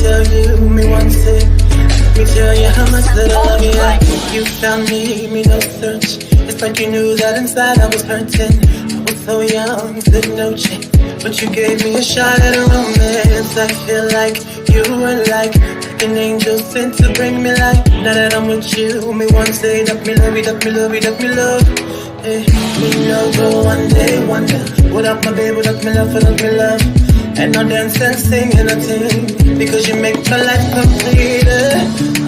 tell you, me want it. Let me tell you how much that I love you. You found me no search. It's like you knew that inside I was hurting. I was so young, stood no chance, but you gave me a shot at a romance. I feel like you were like an angel sent to bring me life. Now that I'm with you, me want say that me love you, that me love you, that me love. Hey, me no go one day wonder without my baby, without me love, without me love. And no dance and sing and a thing, because you make my life complete.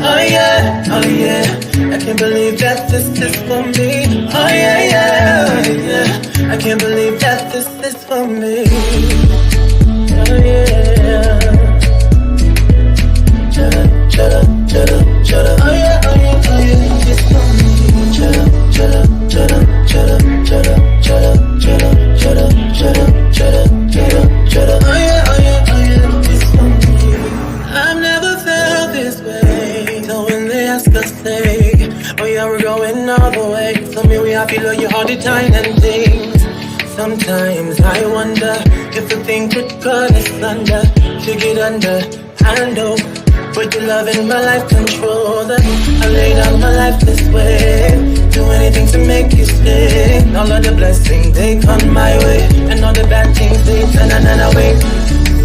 Oh yeah, oh yeah, I can't believe that this is for me. Oh yeah, yeah, oh yeah, I can't believe that this is for me. Oh yeah. Shut up, shut up, shut up, shut up. Oh yeah, oh yeah, oh yeah, it's for me. Shut up, shut up, shut up, shut up, shut up, shut up, shut up, shut up, shut up, shut up, shut up, shut up. Oh yeah, oh yeah, oh yeah, it's for me. I've never felt this way. So when they ask us, say, oh yeah, we're going all the way. So me, we have to love you all the time and things. Sometimes I wonder if the thing could cut us under, to get under, handle. With the love in my life control that I lay down my life this way. Do anything to make you stay. All of the blessings they come my way, and all the bad things they turn away.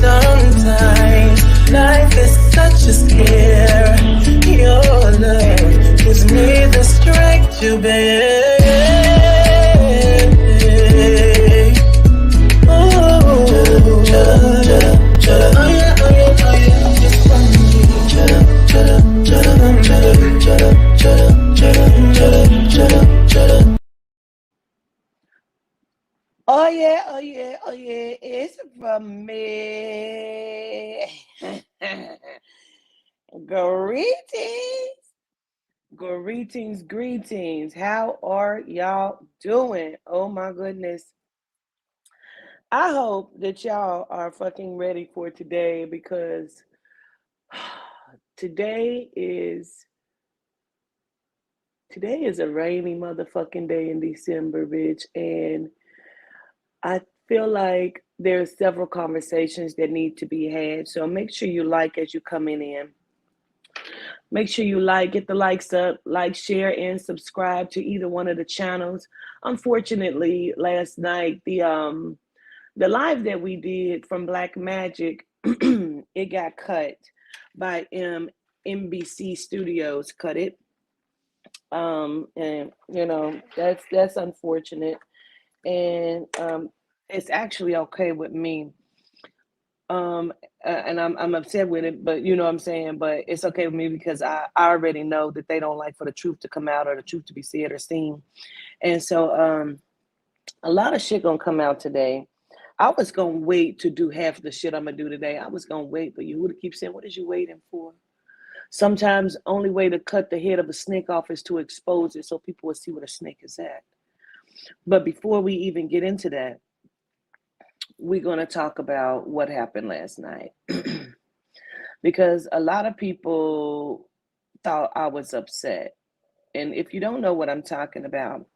Sometimes life is such a scare. Your love gives me the strength to bear. Oh, shut up, shut up, shut up. Oh yeah, oh yeah, oh yeah, it's funny. Shut up, shut up, shut up, shut up, shut up, shut up, shut up, shut up, shut up, shut up. Oh yeah, oh yeah, oh yeah, it's from me. Greetings, greetings. How are y'all doing? Oh my goodness. I hope that y'all are fucking ready for today, because today is a rainy motherfucking day in December, bitch, and I feel like there's several conversations that need to be had. So make sure you like as you coming in. Make sure you get the likes up, like, share, and subscribe to either one of the channels. Unfortunately, last night the live that we did from Black Magic, it got cut by NBC Studios, cut it. And you know, that's unfortunate. And it's actually okay with me. And I'm upset with it, but you know what I'm saying, but it's okay with me because I already know that they don't like for the truth to come out or the truth to be said or seen. And so a lot of shit gonna come out today. I was gonna wait to do half of the shit I'm gonna do today. I was gonna wait for you to keep saying, what is you waiting for? Sometimes only way to cut the head of a snake off is to expose it so people will see where the snake is at. But before we even get into that, we're going to talk about what happened last night. Because a lot of people thought I was upset. And if you don't know what I'm talking about,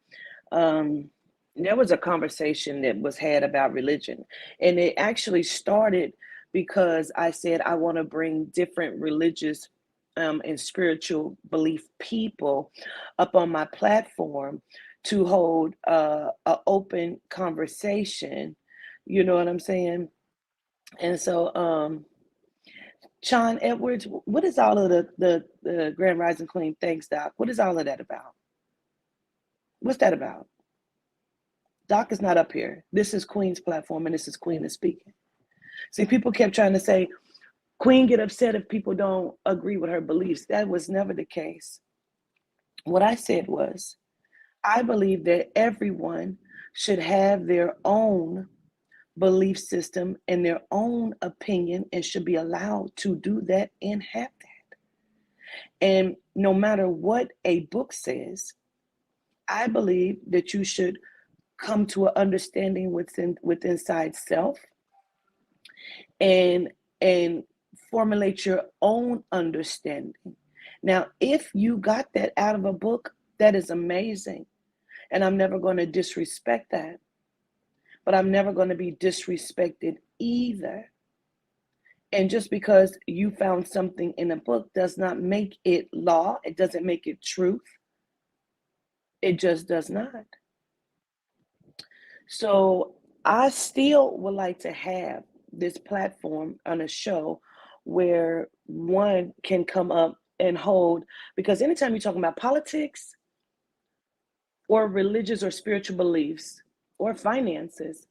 there was a conversation that was had about religion. And it actually started because I said I want to bring different religious and spiritual belief people up on my platform to hold an open conversation. You know what I'm saying? And so, Sean Edwards, what is all of the Grand Rising Queen? Thanks, Doc. What is all of that about? What's that about? Doc is not up here. This is Queen's platform, and this is Queen is speaking. See, people kept trying to say, Queen get upset if people don't agree with her beliefs. That was never the case. What I said was, I believe that everyone should have their own belief system and their own opinion and should be allowed to do that and have that. And no matter what a book says, I believe that you should come to an understanding within inside self and formulate your own understanding. Now, if you got that out of a book, that is amazing. And I'm never going to disrespect that. But I'm never going to be disrespected either. And just because you found something in a book does not make it law. It doesn't make it truth. It just does not. So I still would like to have this platform on a show where one can come up and hold, because anytime you're talking about politics or religious or spiritual beliefs or finances,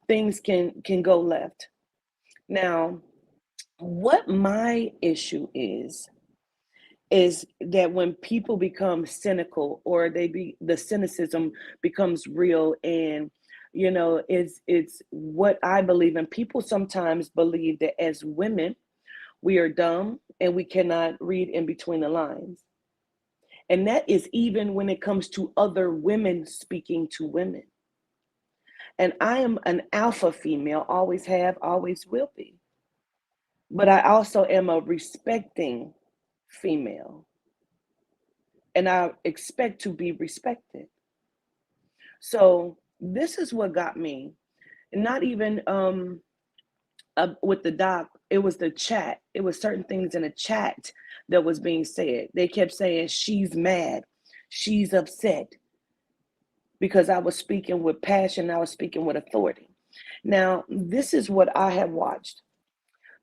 things can go left. Now, what my issue is that when people become cynical, or the cynicism becomes real, and it's what I believe in. People sometimes believe that as women we are dumb and we cannot read in between the lines, and that is even when it comes to other women speaking to women. And I am an alpha female, always have, always will be, but I also am a respecting female, and I expect to be respected. So this is what got me, not even with the doc, it was the chat. It was certain things in the chat that was being said. They kept saying she's mad, she's upset, because I was speaking with passion, I was speaking with authority. Now, this is what I have watched.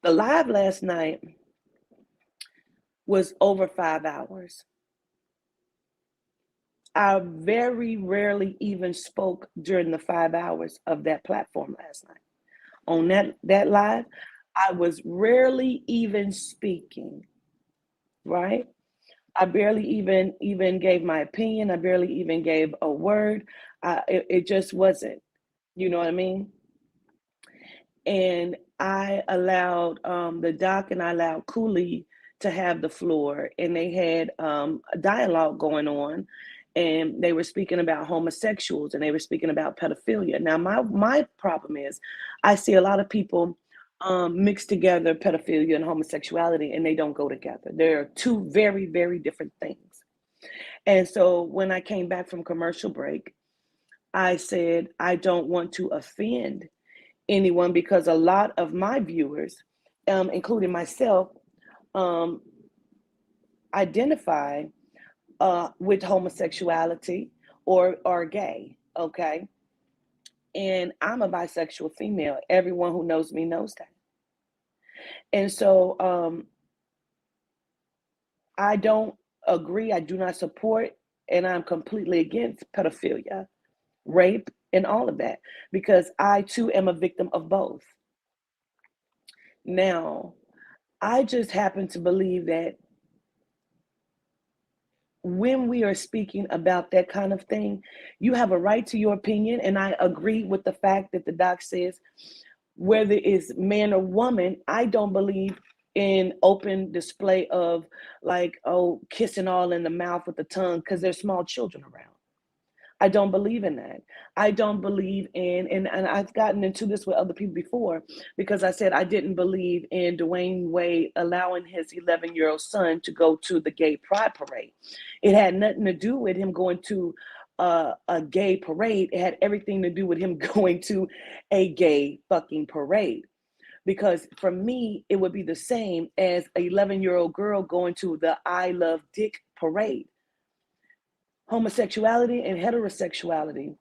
The live last night was over 5 hours. I very rarely even spoke during the 5 hours of that platform last night. On that live, I was rarely even speaking, right? I barely even gave my opinion. I barely even gave a word. It just wasn't, you know what I mean? And I allowed the doc, and I allowed Cooley to have the floor, and they had a dialogue going on, and they were speaking about homosexuals, and they were speaking about pedophilia. Now, my problem is, I see a lot of people mix together pedophilia and homosexuality, and they don't go together. They're two very, very different things. And so when I came back from commercial break, I said, I don't want to offend anyone, because a lot of my viewers, including myself, identify with homosexuality or are gay, okay? And I'm a bisexual female. Everyone who knows me knows that. And so I don't agree, I do not support, and I'm completely against pedophilia, rape, and all of that, because I too am a victim of both. Now, I just happen to believe that when we are speaking about that kind of thing, you have a right to your opinion. And I agree with the fact that the doc says, whether it's man or woman, I don't believe in open display of, like, oh, kissing all in the mouth with the tongue because there's small children around. I don't believe in that. I don't believe in, and I've gotten into this with other people before, because I said I didn't believe in Dwayne Wade allowing his 11-year-old son to go to the gay pride parade. It had nothing to do with him going to a gay parade. It had everything to do with him going to a gay fucking parade. Because for me, it would be the same as an 11-year-old girl going to the I Love Dick parade. Homosexuality and heterosexuality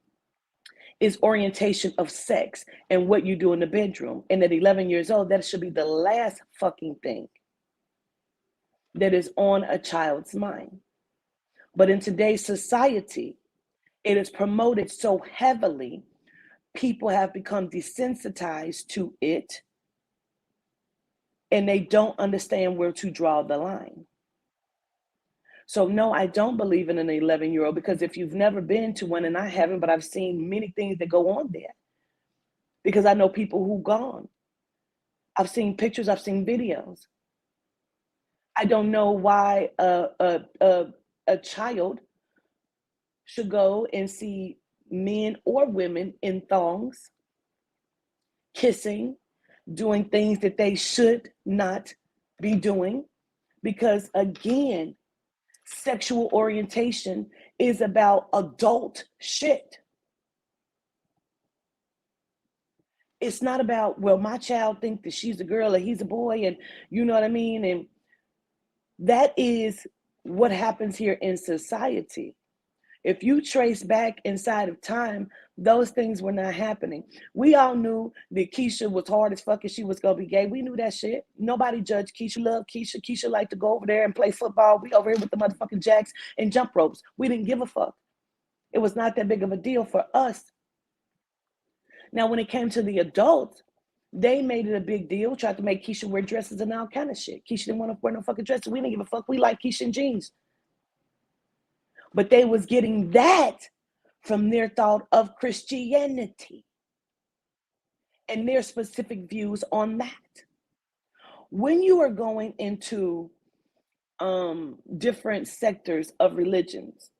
is orientation of sex and what you do in the bedroom. And at 11 years old, that should be the last fucking thing that is on a child's mind. But in today's society, it is promoted so heavily, people have become desensitized to it, and they don't understand where to draw the line. So no, I don't believe in an 11-year-old, because if you've never been to one, and I haven't, but I've seen many things that go on there, because I know people who've gone. I've seen pictures, I've seen videos. I don't know why a child should go and see men or women in thongs, kissing, doing things that they should not be doing, because again, sexual orientation is about adult shit. It's not about, well, my child thinks that she's a girl or he's a boy, and you know what I mean? And that is what happens here in society. If you trace back inside of time, those things were not happening. We all knew that Keisha was hard as fuck and she was gonna be gay. We knew that shit. Nobody judged Keisha. Loved Keisha. Keisha liked to go over there and play football. We over here with the motherfucking jacks and jump ropes. We didn't give a fuck. It was not that big of a deal for us. Now, when it came to the adults, they made it a big deal, tried to make Keisha wear dresses and all kind of shit. Keisha didn't want to wear no fucking dresses. We didn't give a fuck. We like Keisha in jeans. But they was getting that from their thought of Christianity and their specific views on that. When you are going into different sectors of religions,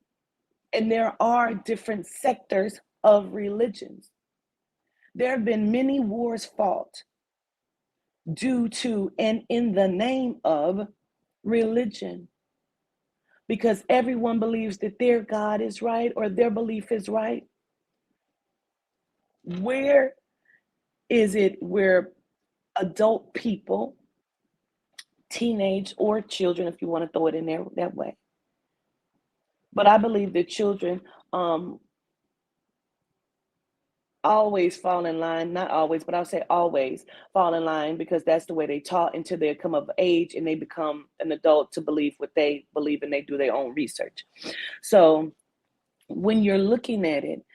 and there are different sectors of religions, there have been many wars fought due to and in the name of religion, because everyone believes that their God is right or their belief is right. Where is it where adult people, teenage or children, if you want to throw it in there that way, but I believe that children always fall in line, not always, but I'll say always fall in line, because that's the way they taught until they come of age and they become an adult to believe what they believe, and they do their own research. So when you're looking at it,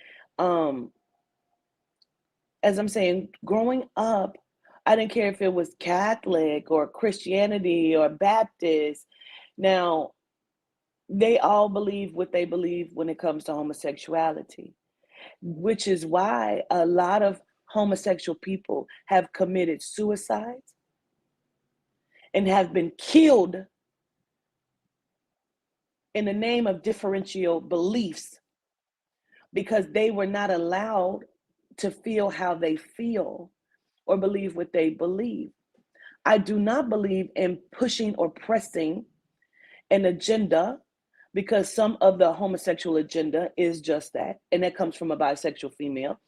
as I'm saying, growing up, I didn't care if it was Catholic or Christianity or Baptist. Now, they all believe what they believe when it comes to homosexuality, which is why a lot of homosexual people have committed suicides and have been killed in the name of differential beliefs, because they were not allowed to feel how they feel or believe what they believe. I do not believe in pushing or pressing an agenda, because some of the homosexual agenda is just that, and that comes from a bisexual female.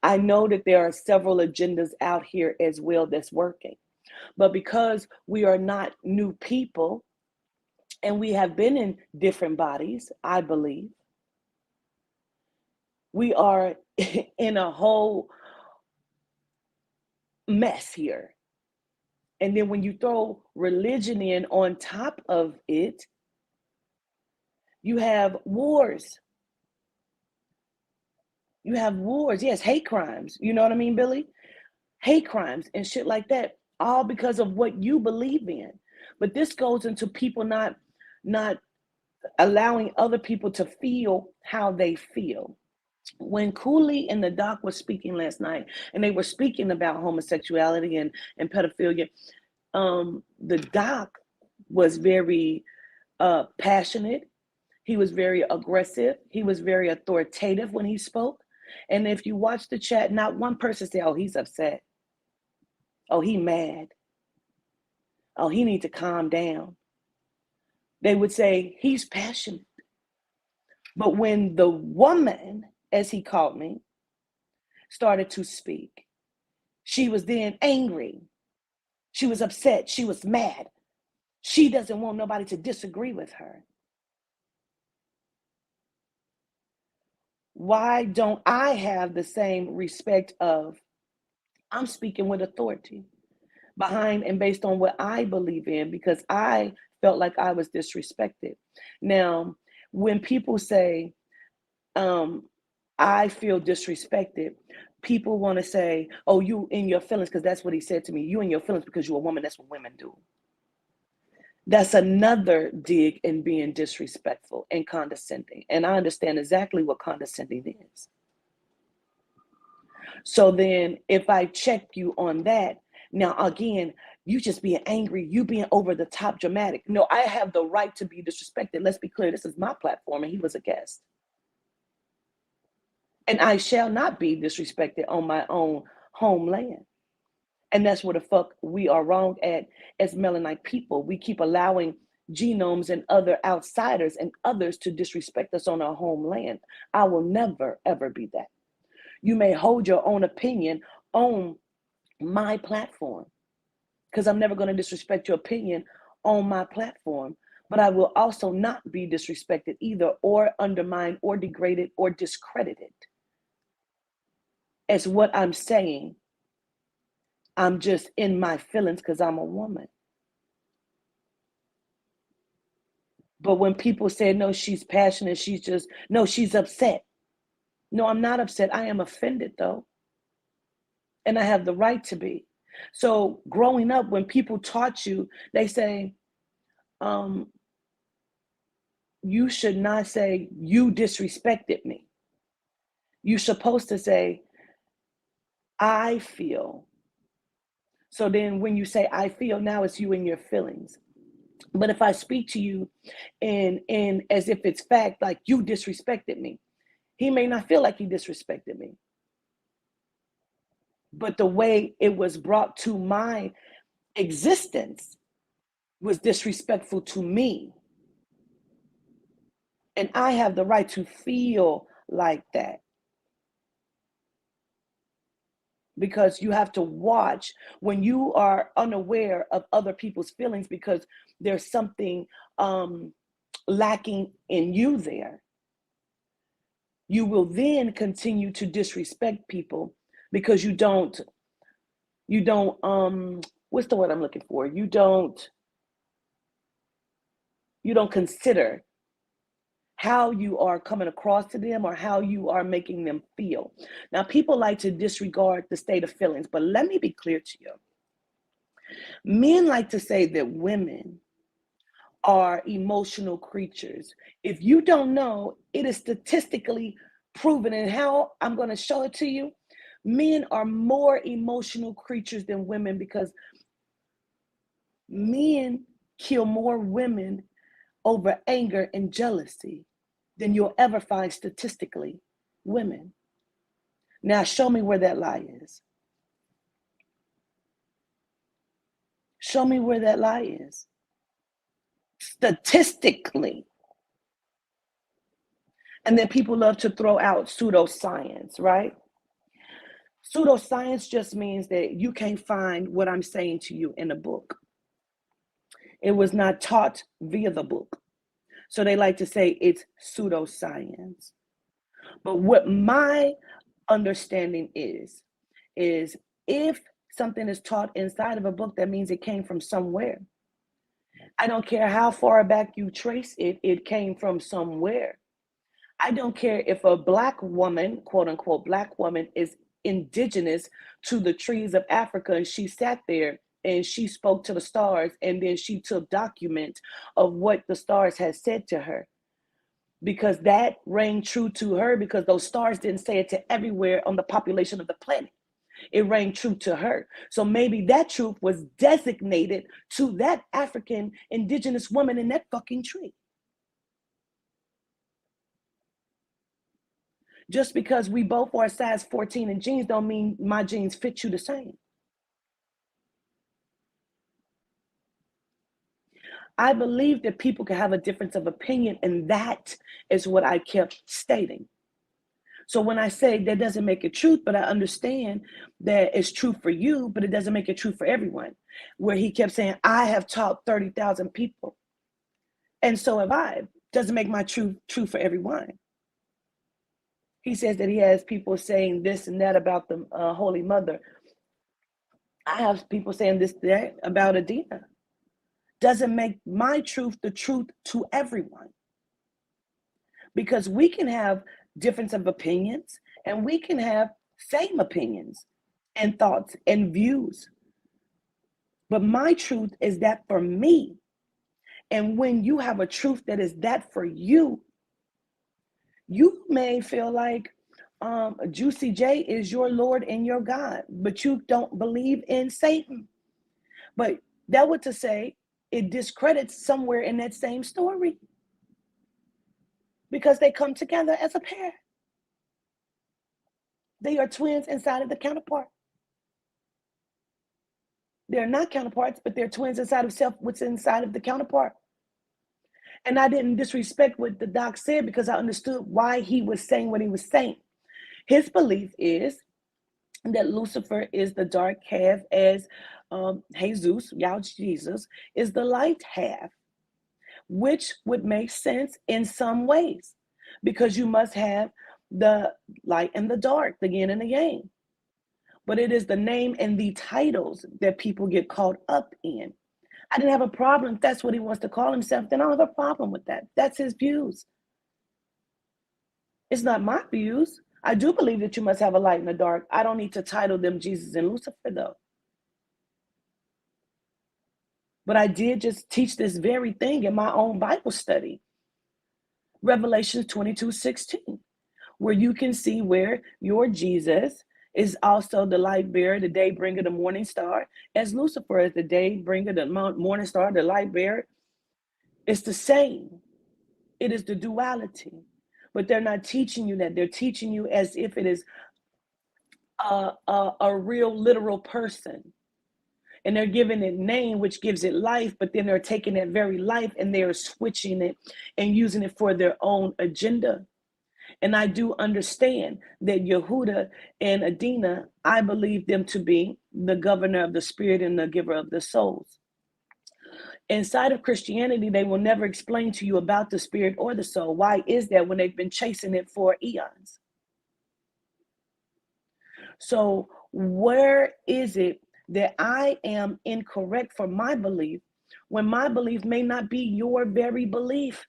I know that there are several agendas out here as well that's working, but because we are not new people and we have been in different bodies, I believe we are in a whole mess here. And then when you throw religion in on top of it, you have wars. You have wars, yes, hate crimes. You know what I mean, Billy? Hate crimes and shit like that, all because of what you believe in. But this goes into people not allowing other people to feel how they feel. When Cooley and the doc was speaking last night, and they were speaking about homosexuality and pedophilia, the doc was very passionate. He was very aggressive. He was very authoritative when he spoke. And if you watch the chat, not one person said, oh, he's upset. Oh, he mad. Oh, he needs to calm down. They would say, he's passionate. But when the woman, as he called me, started to speak, she was then angry. She was upset. She was mad. She doesn't want nobody to disagree with her. Why don't I have the same respect of, I'm speaking with authority behind and based on what I believe in, because I felt like I was disrespected. Now, when people say, I feel disrespected, people want to say, oh, you in your feelings, because that's what he said to me. You in your feelings because you're a woman. That's what women do. That's another dig in being disrespectful and condescending. And I understand exactly what condescending is. So then if I check you on that, now again, you just being angry, you being over the top dramatic. No, I have the right to be disrespected. Let's be clear. This is my platform and he was a guest. And I shall not be disrespected on my own homeland. And that's where the fuck we are wrong at as Melanin people. We keep allowing genomes and other outsiders and others to disrespect us on our homeland. I will never, ever be that. You may hold your own opinion on my platform, because I'm never going to disrespect your opinion on my platform, but I will also not be disrespected either, or undermined, or degraded, or discredited as what I'm saying. I'm just in my feelings because I'm a woman. But when people say, no, she's passionate, she's upset. No, I'm not upset. I am offended, though. And I have the right to be. So growing up, when people taught you, they say, you should not say, you disrespected me. You're supposed to say, I feel. So then when you say, I feel, now it's you and your feelings. But if I speak to you in as if it's fact, like you disrespected me, he may not feel like he disrespected me. But the way it was brought to my existence was disrespectful to me. And I have the right to feel like that. Because you have to watch when you are unaware of other people's feelings, because there's something lacking in you there. You will then continue to disrespect people because you don't what's the word I'm looking for? You don't consider how you are coming across to them or how you are making them feel. Now, people like to disregard the state of feelings, but let me be clear to you. Men like to say that women are emotional creatures. If you don't know, it is statistically proven, and how I'm going to show it to you. Men are more emotional creatures than women, because men kill more women over anger and jealousy than you'll ever find statistically women. Now show me where that lie is. Show me where that lie is. Statistically. And then people love to throw out pseudoscience, right? Pseudoscience just means that you can't find what I'm saying to you in a book. It was not taught via the book. So they like to say it's pseudoscience. But what my understanding is if something is taught inside of a book, that means it came from somewhere. I don't care how far back you trace it, it came from somewhere. I don't care if a Black woman, quote unquote, Black woman, is indigenous to the trees of Africa, and she sat there and she spoke to the stars, and then she took document of what the stars had said to her, because that rang true to her, because those stars didn't say it to everywhere on the population of the planet. It rang true to her. So maybe that truth was designated to that African indigenous woman in that fucking tree. Just because we both are size 14 in jeans don't mean my jeans fit you the same. I believe that people can have a difference of opinion, and that is what I kept stating. So when I say that doesn't make it truth, but I understand that it's true for you, but it doesn't make it true for everyone. Where he kept saying, I have taught 30,000 people, and so have I. Doesn't make my truth true for everyone. He says that he has people saying this and that about the Holy Mother. I have people saying this, that about Adina. Doesn't make my truth the truth to everyone. Because we can have difference of opinions, and we can have same opinions and thoughts and views. But my truth is that for me. And when you have a truth that is that for you, you may feel like Juicy J is your Lord and your God, but you don't believe in Satan. But that was to say, it discredits somewhere in that same story, because they come together as a pair. They are twins inside of the counterpart. They're not counterparts, but they're twins inside of self, what's inside of the counterpart. And I didn't disrespect what the doc said, because I understood why he was saying what he was saying. His belief is that Lucifer is the dark half, as Jesus, Yah Jesus, is the light half, which would make sense in some ways, because you must have the light and the dark, the yin and the yang. But it is the name and the titles that people get caught up in. I didn't have a problem. If that's what he wants to call himself, then I don't have a problem with that. That's his views. It's not my views. I do believe that you must have a light and a dark. I don't need to title them Jesus and Lucifer, though. But I did just teach this very thing in my own Bible study. Revelation 22:16, where you can see where your Jesus is also the light bearer, the day bringer, the morning star, as Lucifer is the day bringer, the morning star, the light bearer. It's the same. It is the duality. But they're not teaching you that. They're teaching you as if it is a real literal person. And they're giving it name, which gives it life, but then they're taking that very life and they're switching it and using it for their own agenda. And I do understand that Yehuda and Adina, I believe them to be the governor of the spirit and the giver of the souls. Inside of Christianity, they will never explain to you about the spirit or the soul. Why is that, when they've been chasing it for eons? So where is it that I am incorrect for my belief, when my belief may not be your very belief?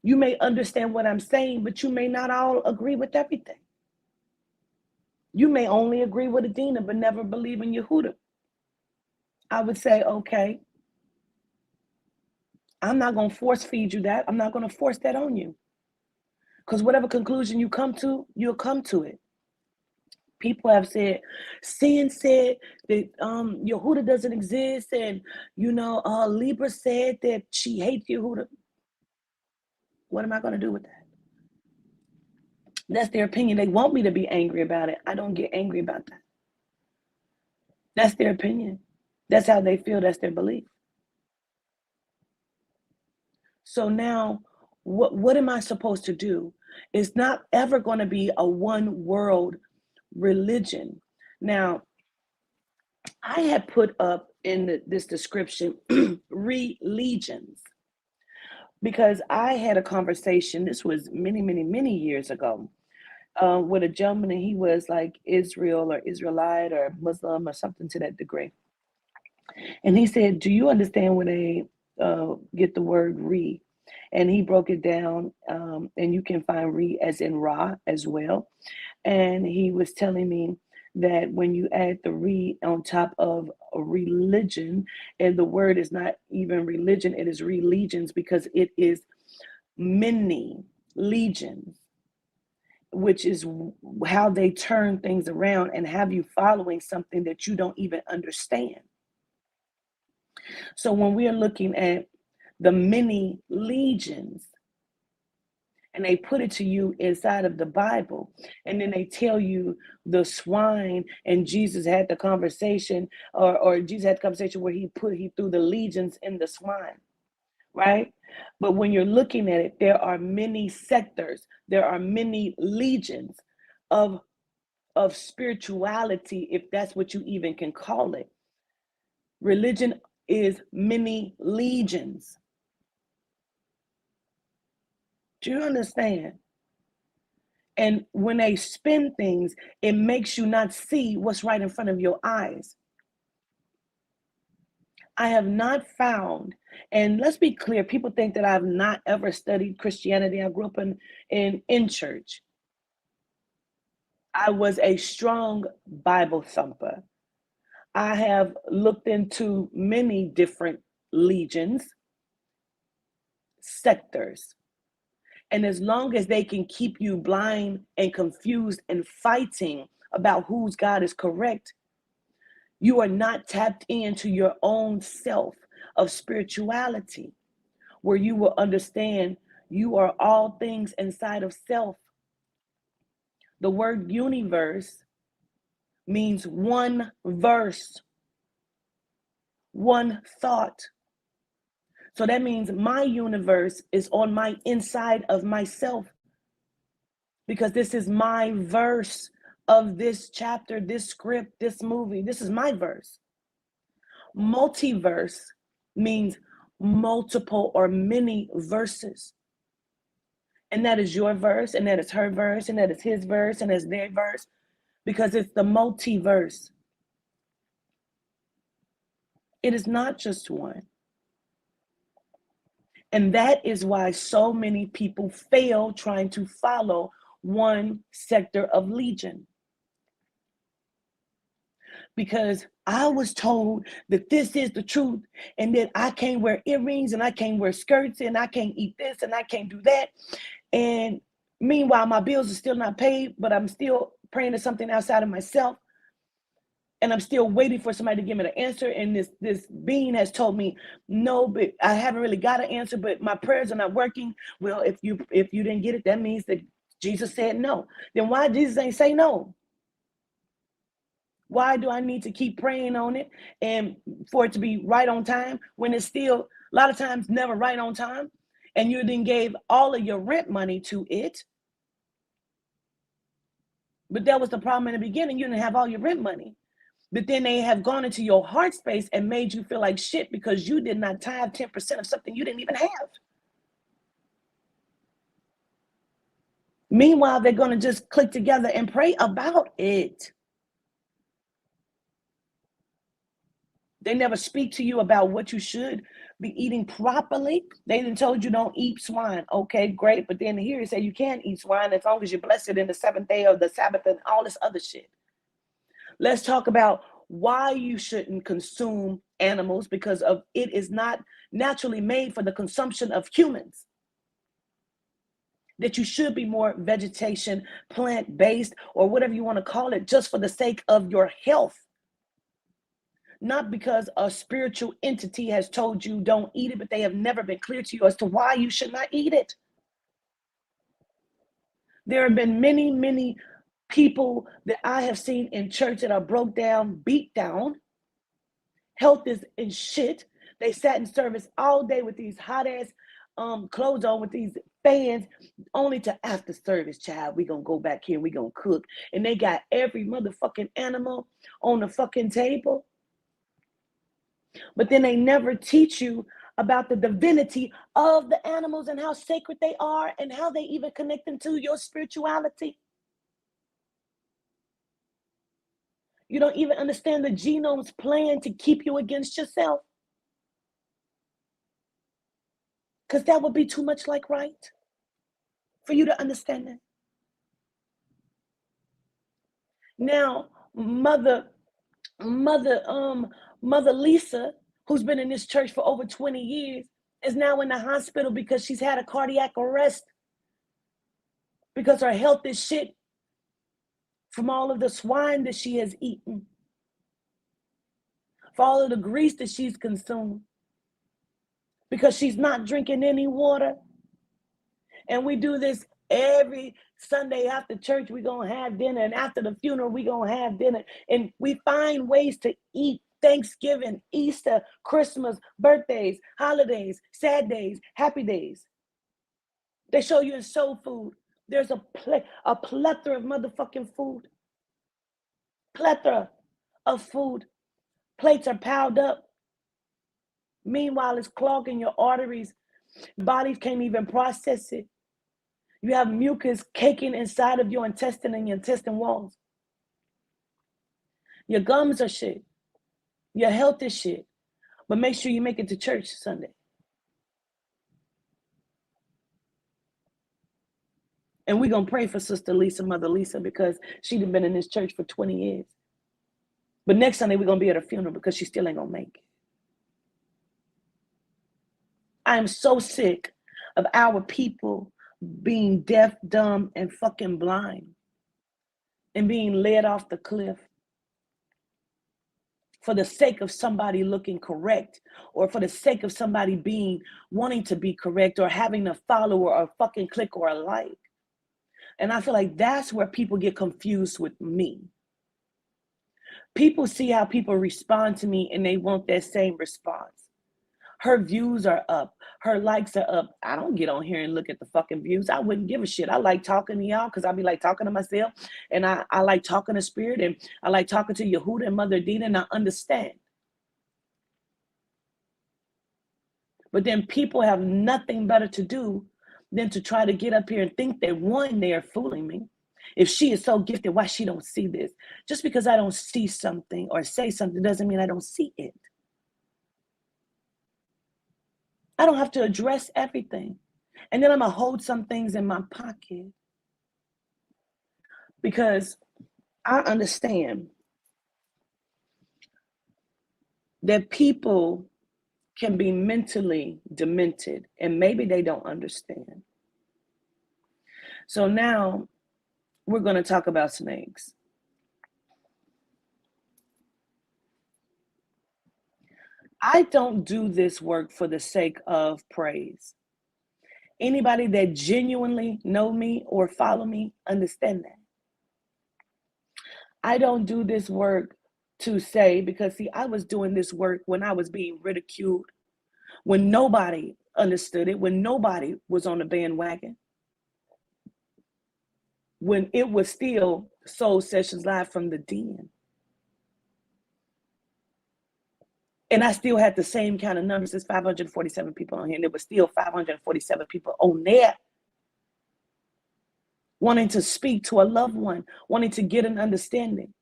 You may understand what I'm saying, but you may not all agree with everything. You may only agree with Adina, but never believe in Yehuda. I would say, okay, I'm not going to force feed you that. I'm not going to force that on you. Because whatever conclusion you come to, you'll come to it. People have said, Sin said that Yehuda doesn't exist, and Libra said that she hates Yehuda. What am I going to do with that? That's their opinion. They want me to be angry about it. I don't get angry about that. That's their opinion. That's how they feel. That's their belief. So now, what am I supposed to do? It's not ever going to be a one world religion. Now, I had put up in this description religions, because I had a conversation, this was many, many, many years ago, with a gentleman, and he was like Israel or Israelite or Muslim or something to that degree. And he said, do you understand where they get the word re? And he broke it down, and you can find re as in Ra as well. And he was telling me that when you add the re on top of a religion, and the word is not even religion, it is religions, because it is many legions, which is how they turn things around and have you following something that you don't even understand. So when we are looking at the many legions, and they put it to you inside of the Bible, and then they tell you the swine, and Jesus had the conversation, or Jesus had the conversation where he threw the legions in the swine, right? But when you're looking at it, there are many sectors, there are many legions of spirituality, if that's what you even can call it. Religion is many legions. Do you understand? And when they spin things, it makes you not see what's right in front of your eyes. I have not found, and let's be clear, people think that I've not ever studied Christianity. I grew up in church. I was a strong Bible thumper. I have looked into many different legions, sectors. And as long as they can keep you blind and confused and fighting about whose God is correct, you are not tapped into your own self of spirituality, where you will understand you are all things inside of self. The word universe means one verse, one thought. So that means my universe is on my inside of myself, because this is my verse, of this chapter, this script, this movie. This is my verse. Multiverse means multiple or many verses. And that is your verse, and that is her verse, and that is his verse, and that's their verse, because it's the multiverse. It is not just one. And that is why so many people fail trying to follow one sector of Legion. Because I was told that this is the truth, and that I can't wear earrings, and I can't wear skirts, and I can't eat this, and I can't do that. And meanwhile, my bills are still not paid, but I'm still praying to something outside of myself. And I'm still waiting for somebody to give me the answer. And this being has told me, no, but I haven't really got an answer, but my prayers are not working. Well, if you didn't get it, that means that Jesus said no. Then why Jesus ain't say no? Why do I need to keep praying on it and for it to be right on time when it's still a lot of times never right on time? And you then gave all of your rent money to it. But that was the problem in the beginning. You didn't have all your rent money. But then they have gone into your heart space and made you feel like shit because you did not tithe 10% of something you didn't even have. Meanwhile, they're going to just click together and pray about it. They never speak to you about what you should be eating properly. They done told you don't eat swine. Okay, great. But then here it say you can eat swine as long as you're blessed in the seventh day of the Sabbath and all this other shit. Let's talk about why you shouldn't consume animals, because of it is not naturally made for the consumption of humans. That you should be more vegetation, plant-based, or whatever you want to call it, just for the sake of your health. Not because a spiritual entity has told you don't eat it, but they have never been clear to you as to why you should not eat it. There have been many, many people that I have seen in church that are broke down, beat down. Health is in shit. They sat in service all day with these hot ass clothes on with these fans, only to after service, child, we gonna go back here, we gonna cook. And they got every motherfucking animal on the fucking table. But then they never teach you about the divinity of the animals and how sacred they are and how they even connect them to your spirituality. You don't even understand the genome's plan to keep you against yourself. Because that would be too much like right for you to understand that. Now, Mother Lisa, who's been in this church for over 20 years, is now in the hospital because she's had a cardiac arrest because her health is shit from all of the swine that she has eaten, for all of the grease that she's consumed, because she's not drinking any water. And we do this every Sunday after church. We're going to have dinner, and after the funeral, we're going to have dinner. And we find ways to eat Thanksgiving, Easter, Christmas, birthdays, holidays, sad days, happy days. They show you in soul food. There's a plethora of motherfucking food. Plethora of food. Plates are piled up. Meanwhile, it's clogging your arteries. Bodies can't even process it. You have mucus caking inside of your intestine and your intestine walls. Your gums are shit. Your health is shit. But make sure you make it to church Sunday. And we're going to pray for Sister Lisa, Mother Lisa, because she's been in this church for 20 years. But next Sunday, we're going to be at her funeral because she still ain't going to make it. I am so sick of our people being deaf, dumb, and fucking blind and being led off the cliff for the sake of somebody looking correct, or for the sake of somebody wanting to be correct, or having a follower or a fucking click or a like. And I feel like that's where people get confused with me. People see how people respond to me and they want that same response. Her views are up. Her likes are up. I don't get on here and look at the fucking views. I wouldn't give a shit. I like talking to y'all because I be like talking to myself. And I like talking to Spirit. And I like talking to Yehuda and Mother Dina. And I understand. But then people have nothing better to do than to try to get up here and think that, one, they are fooling me. If she is so gifted, why she don't see this? Just because I don't see something or say something doesn't mean I don't see it. I don't have to address everything. And then I'm going to hold some things in my pocket. Because I understand that people can be mentally demented, and maybe they don't understand. So now we're going to talk about snakes. I don't do this work for the sake of praise. Anybody that genuinely know me or follow me, understand that. I don't do this work to say, because see, I was doing this work when I was being ridiculed, when nobody understood it, when nobody was on the bandwagon, when it was still Soul Sessions Live from the Den. And I still had the same kind of numbers. There's 547 people on here, and there was still 547 people on there wanting to speak to a loved one, wanting to get an understanding,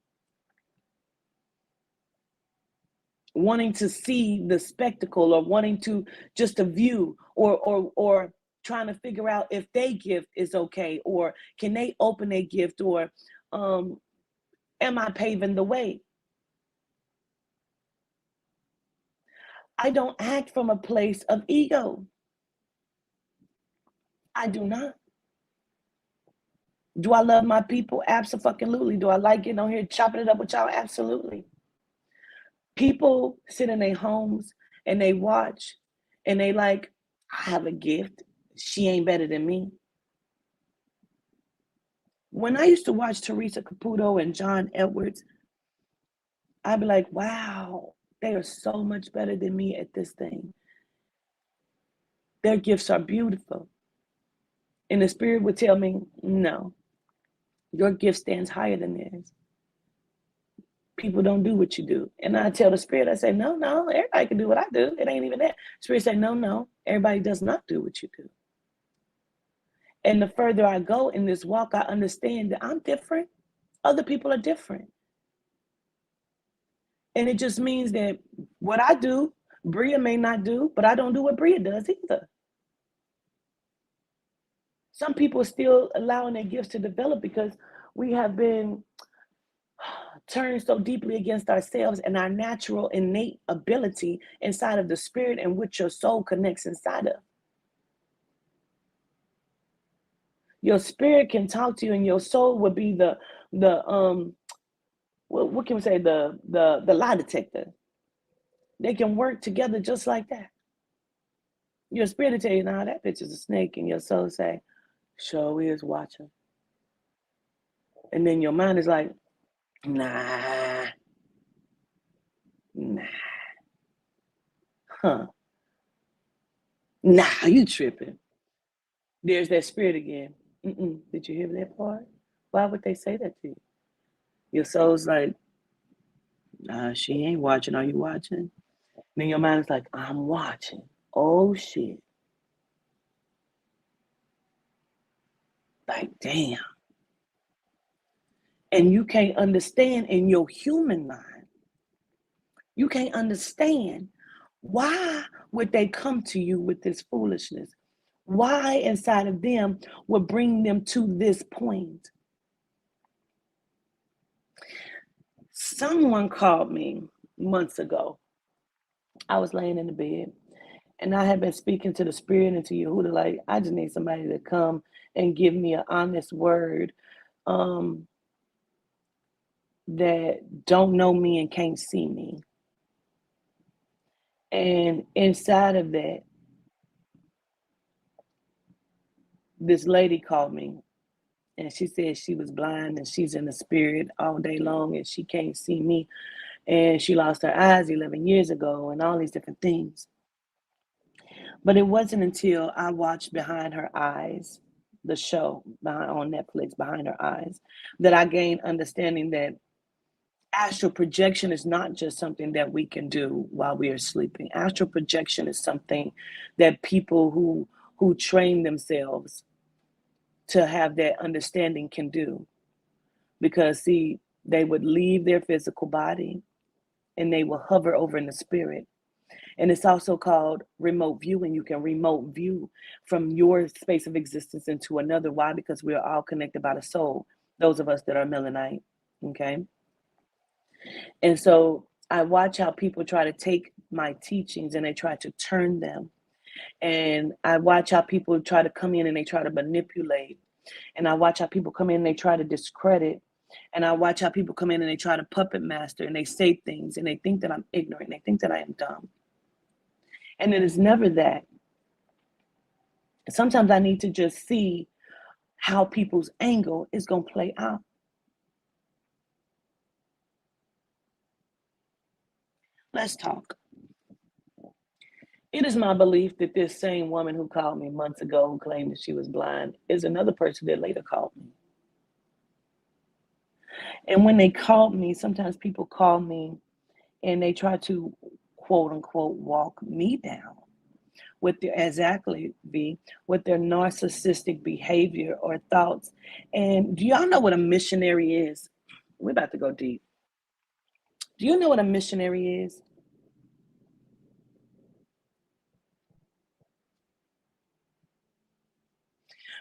wanting to see the spectacle, or wanting to just a view, or trying to figure out if their gift is okay, or can they open their gift, or am I paving the way? I don't act from a place of ego. I do not. Do I love my people? Absolutely. Do I like getting on here chopping it up with y'all? Absolutely. People sit in their homes and they watch and they like, I have a gift. She ain't better than me. When I used to watch Teresa Caputo and John Edwards, I'd be like, wow, they are so much better than me at this thing. Their gifts are beautiful. And the Spirit would tell me, no, your gift stands higher than theirs. People don't do what you do. And I tell the Spirit, I say, no, everybody can do what I do. It ain't even that. Spirit say, no, everybody does not do what you do. And the further I go in this walk, I understand that I'm different. Other people are different. And it just means that what I do, Bria may not do, but I don't do what Bria does either. Some people are still allowing their gifts to develop because we have been turned so deeply against ourselves and our natural innate ability inside of the Spirit, and which your soul connects inside of. Your spirit can talk to you, and your soul would be the what can we say, the lie detector. They can work together just like that. Your spirit will tell you, nah, that bitch is a snake, and your soul say, sure is watching. And then your mind is like, nah, you tripping. There's that spirit again. Did you hear that part? Why would they say that to you? Your soul's like, nah, she ain't watching. Are you watching? Then your mind is like, I'm watching. Oh, shit. Like, damn. And you can't understand in your human mind. You can't understand why would they come to you with this foolishness? Why inside of them would bring them to this point? Someone called me months ago. I was laying in the bed, and I had been speaking to the Spirit and to Yehuda, like, I just need somebody to come and give me an honest word that don't know me and can't see me. And inside of that, this lady called me, and she said she was blind and she's in the Spirit all day long and she can't see me. And she lost her eyes 11 years ago and all these different things. But it wasn't until I watched Behind Her Eyes, the show on Netflix, Behind Her Eyes, that I gained understanding that astral projection is not just something that we can do while we are sleeping. Astral projection is something that people who train themselves to have that understanding can do. Because see, they would leave their physical body and they will hover over in the spirit. And it's also called remote viewing. You can remote view from your space of existence into another. Why? Because we are all connected by the soul, those of us that are melanite. Okay. And so I watch how people try to take my teachings and they try to turn them. And I watch how people try to come in and they try to manipulate. And I watch how people come in and they try to discredit. And I watch how people come in and they try to puppet master and they say things and they think that I'm ignorant. They think that I am dumb. And it is never that. Sometimes I need to just see how people's angle is going to play out. Let's talk. It is my belief that this same woman who called me months ago, who claimed that she was blind, is another person that later called me. And when they called me, sometimes people call me and they try to quote unquote walk me down with their with their narcissistic behavior or thoughts. And do y'all know what a missionary is? We're about to go deep. Do you know what a missionary is?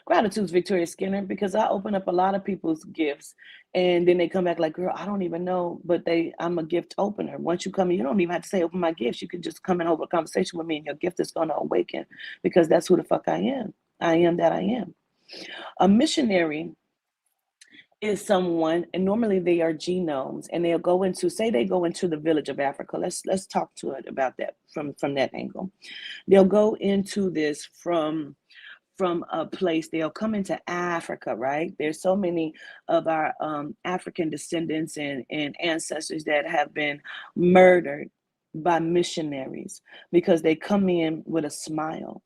Gratitude's Victoria Skinner, because I open up a lot of people's gifts and then they come back like, girl, I don't even know, but I'm a gift opener. Once you come in, you don't even have to say open my gifts. You can just come and hold a conversation with me and your gift is going to awaken, because that's who the fuck I am. I am that I am. A missionary is someone, and normally they are genomes, and they'll go into, say they go into the village of Africa. Let's talk to it about that from that angle. They'll go into this from a place. They'll come into Africa, right? There's so many of our African descendants and ancestors that have been murdered by missionaries because they come in with a smile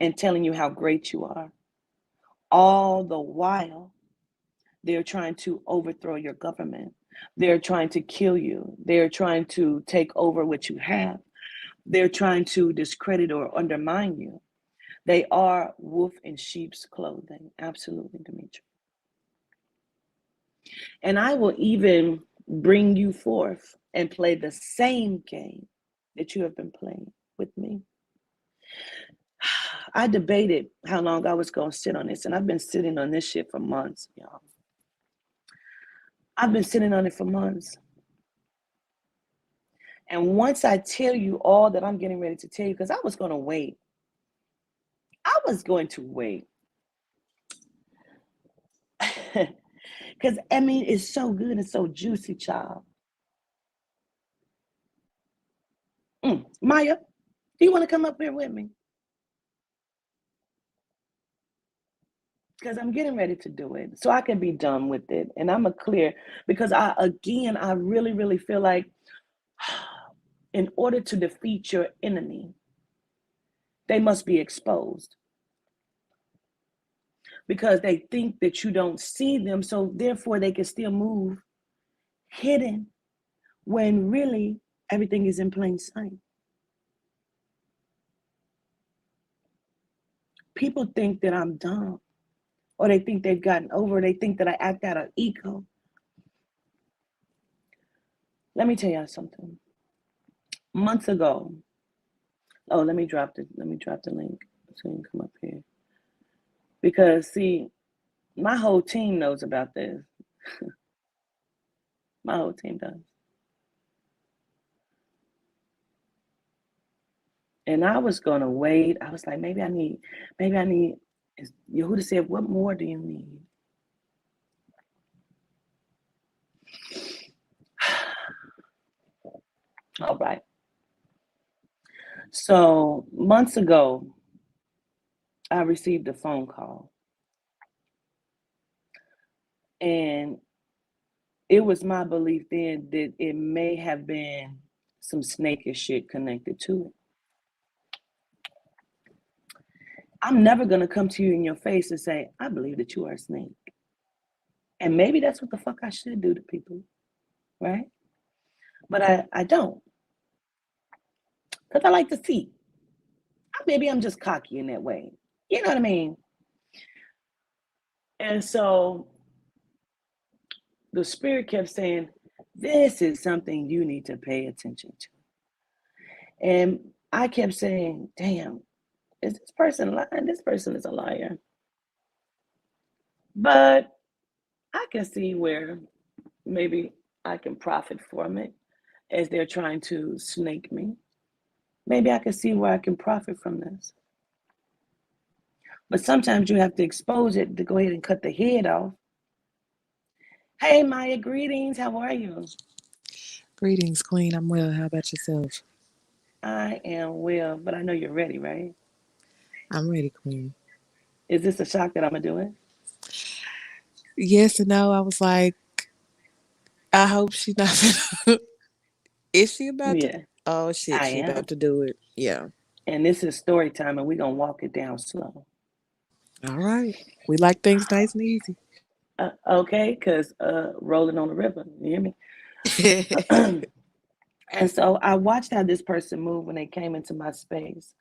and telling you how great you are. All the while, they're trying to overthrow your government. They're trying to kill you. They're trying to take over what you have. They're trying to discredit or undermine you. They are wolf in sheep's clothing. Absolutely, Dimitri. And I will even bring you forth and play the same game that you have been playing with me. I debated how long I was going to sit on this, and I've been sitting on this shit for months, y'all. I've been sitting on it for months. And once I tell you all that I'm getting ready to tell you, because I was going to wait. I was going to wait. Because, I mean, it's so good and so juicy, child. Maya, do you want to come up here with me? Because I'm getting ready to do it so I can be done with it. And I'm a clear, because I really, really feel like in order to defeat your enemy, they must be exposed. Because they think that you don't see them, so therefore they can still move hidden when really everything is in plain sight. People think that I'm dumb, or they think they've gotten over, they think that I act out of ego. Let me tell y'all something. Months ago, let me drop the link so you can come up here. Because see, my whole team knows about this. My whole team does. And I was gonna wait. I was like, maybe I need, Yehuda said, what more do you need? All right. So months ago, I received a phone call. And it was my belief then that it may have been some snakey shit connected to it. I'm never going to come to you in your face and say, I believe that you are a snake. And maybe that's what the fuck I should do to people, right? But I don't. Because I like to see. Maybe I'm just cocky in that way. You know what I mean? And so the spirit kept saying, this is something you need to pay attention to. And I kept saying, damn, is this person lying? This person is a liar. But I can see where maybe I can profit from it as they're trying to snake me. Maybe I can see where I can profit from this. But sometimes you have to expose it to go ahead and cut the head off. Hey, Maya, greetings. How are you? Greetings, Queen. I'm well. How about yourself? I am well, but I know you're ready, right? I'm ready, Queen. Is this a shock that I'm doing? Yes and no. I was like, I hope she's not. Is she about to? Yeah, Oh shit, I she am. about to do it. Yeah. And this is story time, and we're going to walk it down slow. All right. We like things nice and easy. Okay, because rolling on the river, you hear me? And so I watched how this person moved when they came into my space.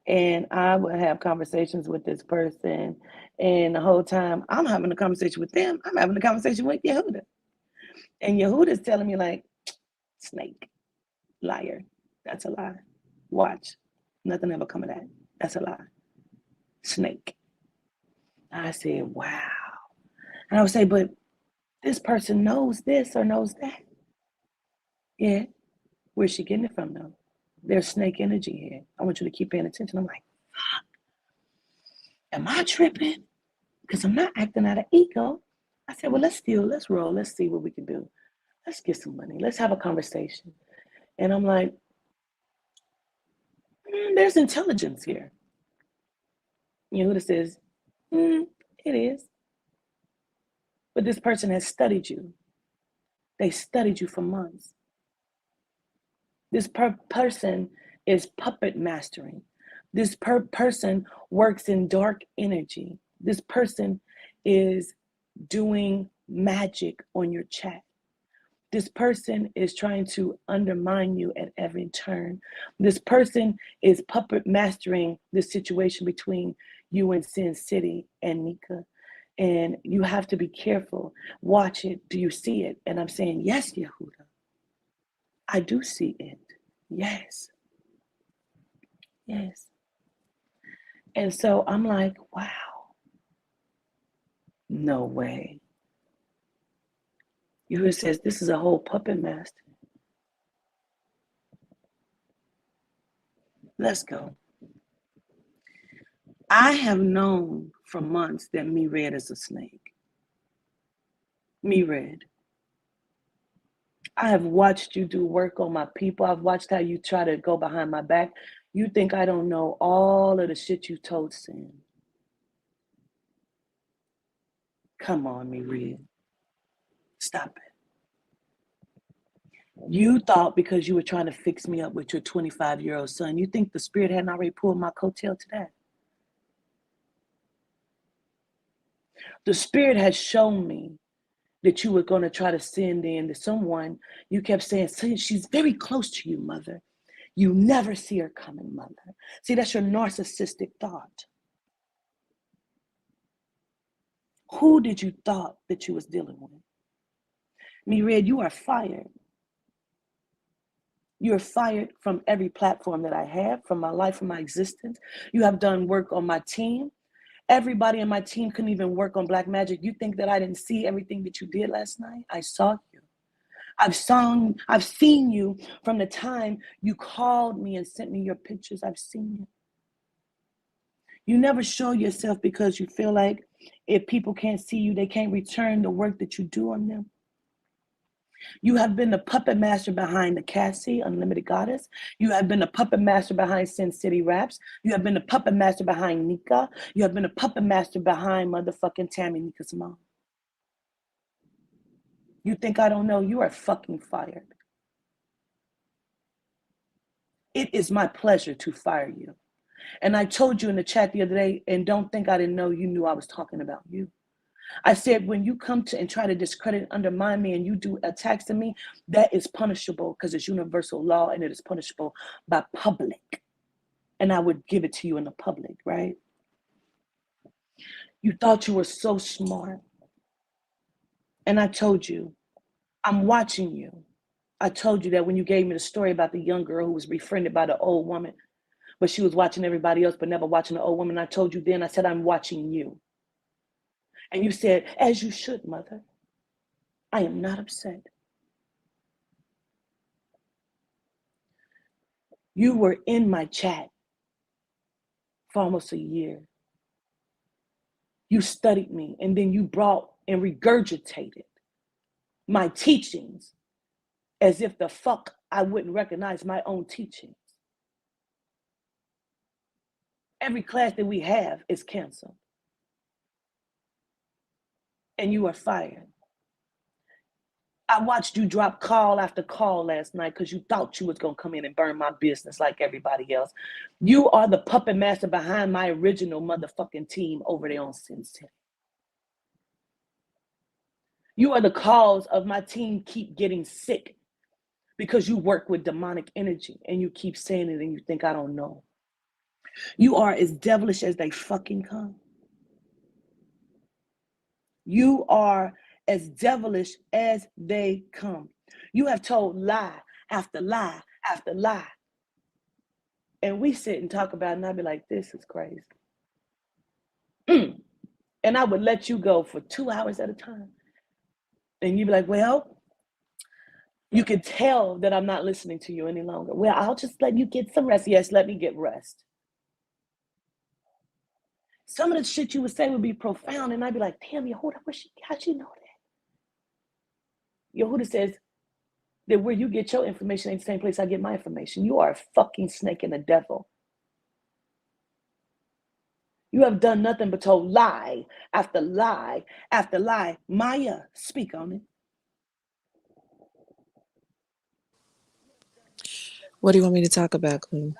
And I would have conversations with this person. And the whole time I'm having a conversation with them, I'm having a conversation with Yehuda. And Yehuda's telling me, like, snake, liar. That's a lie. Watch. Nothing ever come of that. That's a lie. Snake. I said, wow. And I would say, but this person knows this or knows that. Yeah. Where's she getting it from, though? There's snake energy here. I want you to keep paying attention. I'm like, fuck. Am I tripping? Because I'm not acting out of ego. I said, well, let's roll. Let's see what we can do. Let's get some money. Let's have a conversation. And I'm like, there's intelligence here. Yehuda says, it is. But this person has studied you. They studied you for months. This person is puppet mastering. This person works in dark energy. This person is doing magic on your chat. This person is trying to undermine you at every turn. This person is puppet mastering the situation between you and Sin City and Nika. And you have to be careful. Watch it. Do you see it? And I'm saying, yes, Yehuda. I do see it. Yes. Yes. And so I'm like, wow. No way. Yehuda says, this is a whole puppet master. Let's go. I have known for months that Me Red is a snake. Me Red. I have watched you do work on my people. I've watched how you try to go behind my back. You think I don't know all of the shit you told Sin. Come on, Me Red. Stop it. You thought because you were trying to fix me up with your 25-year-old son, you think the spirit hadn't already pulled my coattail to that? The spirit has shown me that you were going to try to send in to someone. You kept saying, she's very close to you, mother. You never see her coming, mother. See, that's your narcissistic thought. Who did you thought that you was dealing with? Me Red, you are fired. You're fired from every platform that I have, from my life, from my existence. You have done work on my team. Everybody in my team couldn't even work on black magic. You think that I didn't see everything that you did last night? I saw you. I've seen you from the time you called me and sent me your pictures. I've seen you. You never show yourself because you feel like if people can't see you, they can't return the work that you do on them. You have been the puppet master behind the Cassie, Unlimited Goddess. You have been the puppet master behind Sin City Raps. You have been the puppet master behind Nika. You have been a puppet master behind motherfucking Tammy Nika's mom. You think I don't know? You are fucking fired. It is my pleasure to fire you. And I told you in the chat the other day, and don't think I didn't know you knew I was talking about you. I said, when you come to and try to discredit and undermine me and you do attacks to me, that is punishable because it's universal law and it is punishable by public. And I would give it to you in the public, right? You thought you were so smart. And I told you, I'm watching you. I told you that when you gave me the story about the young girl who was befriended by the old woman, but she was watching everybody else, but never watching the old woman. I told you then, I said, I'm watching you. And you said, as you should, mother. I am not upset. You were in my chat for almost a year. You studied me, and then you brought and regurgitated my teachings as if the fuck I wouldn't recognize my own teachings. Every class that we have is canceled. And you are fired. I watched you drop call after call last night because you thought you was going to come in and burn my business like everybody else. You are the puppet master behind my original motherfucking team over there on Sin City. You are the cause of my team keep getting sick because you work with demonic energy and you keep saying it and you think I don't know. You are as devilish as they fucking come. You are as devilish as they come. You have told lie after lie after lie. And we sit and talk about it and I'd be like, this is crazy. And I would let you go for 2 hours at a time. And you'd be like, well, you could tell that I'm not listening to you any longer. Well, I'll just let you get some rest. Yes, let me get rest. Some of the shit you would say would be profound. And I'd be like, damn, Yehuda, how'd you know that? Yehuda says that where you get your information ain't the same place I get my information. You are a fucking snake and a devil. You have done nothing but told lie after lie after lie. Maya, speak on it. What do you want me to talk about, Queen?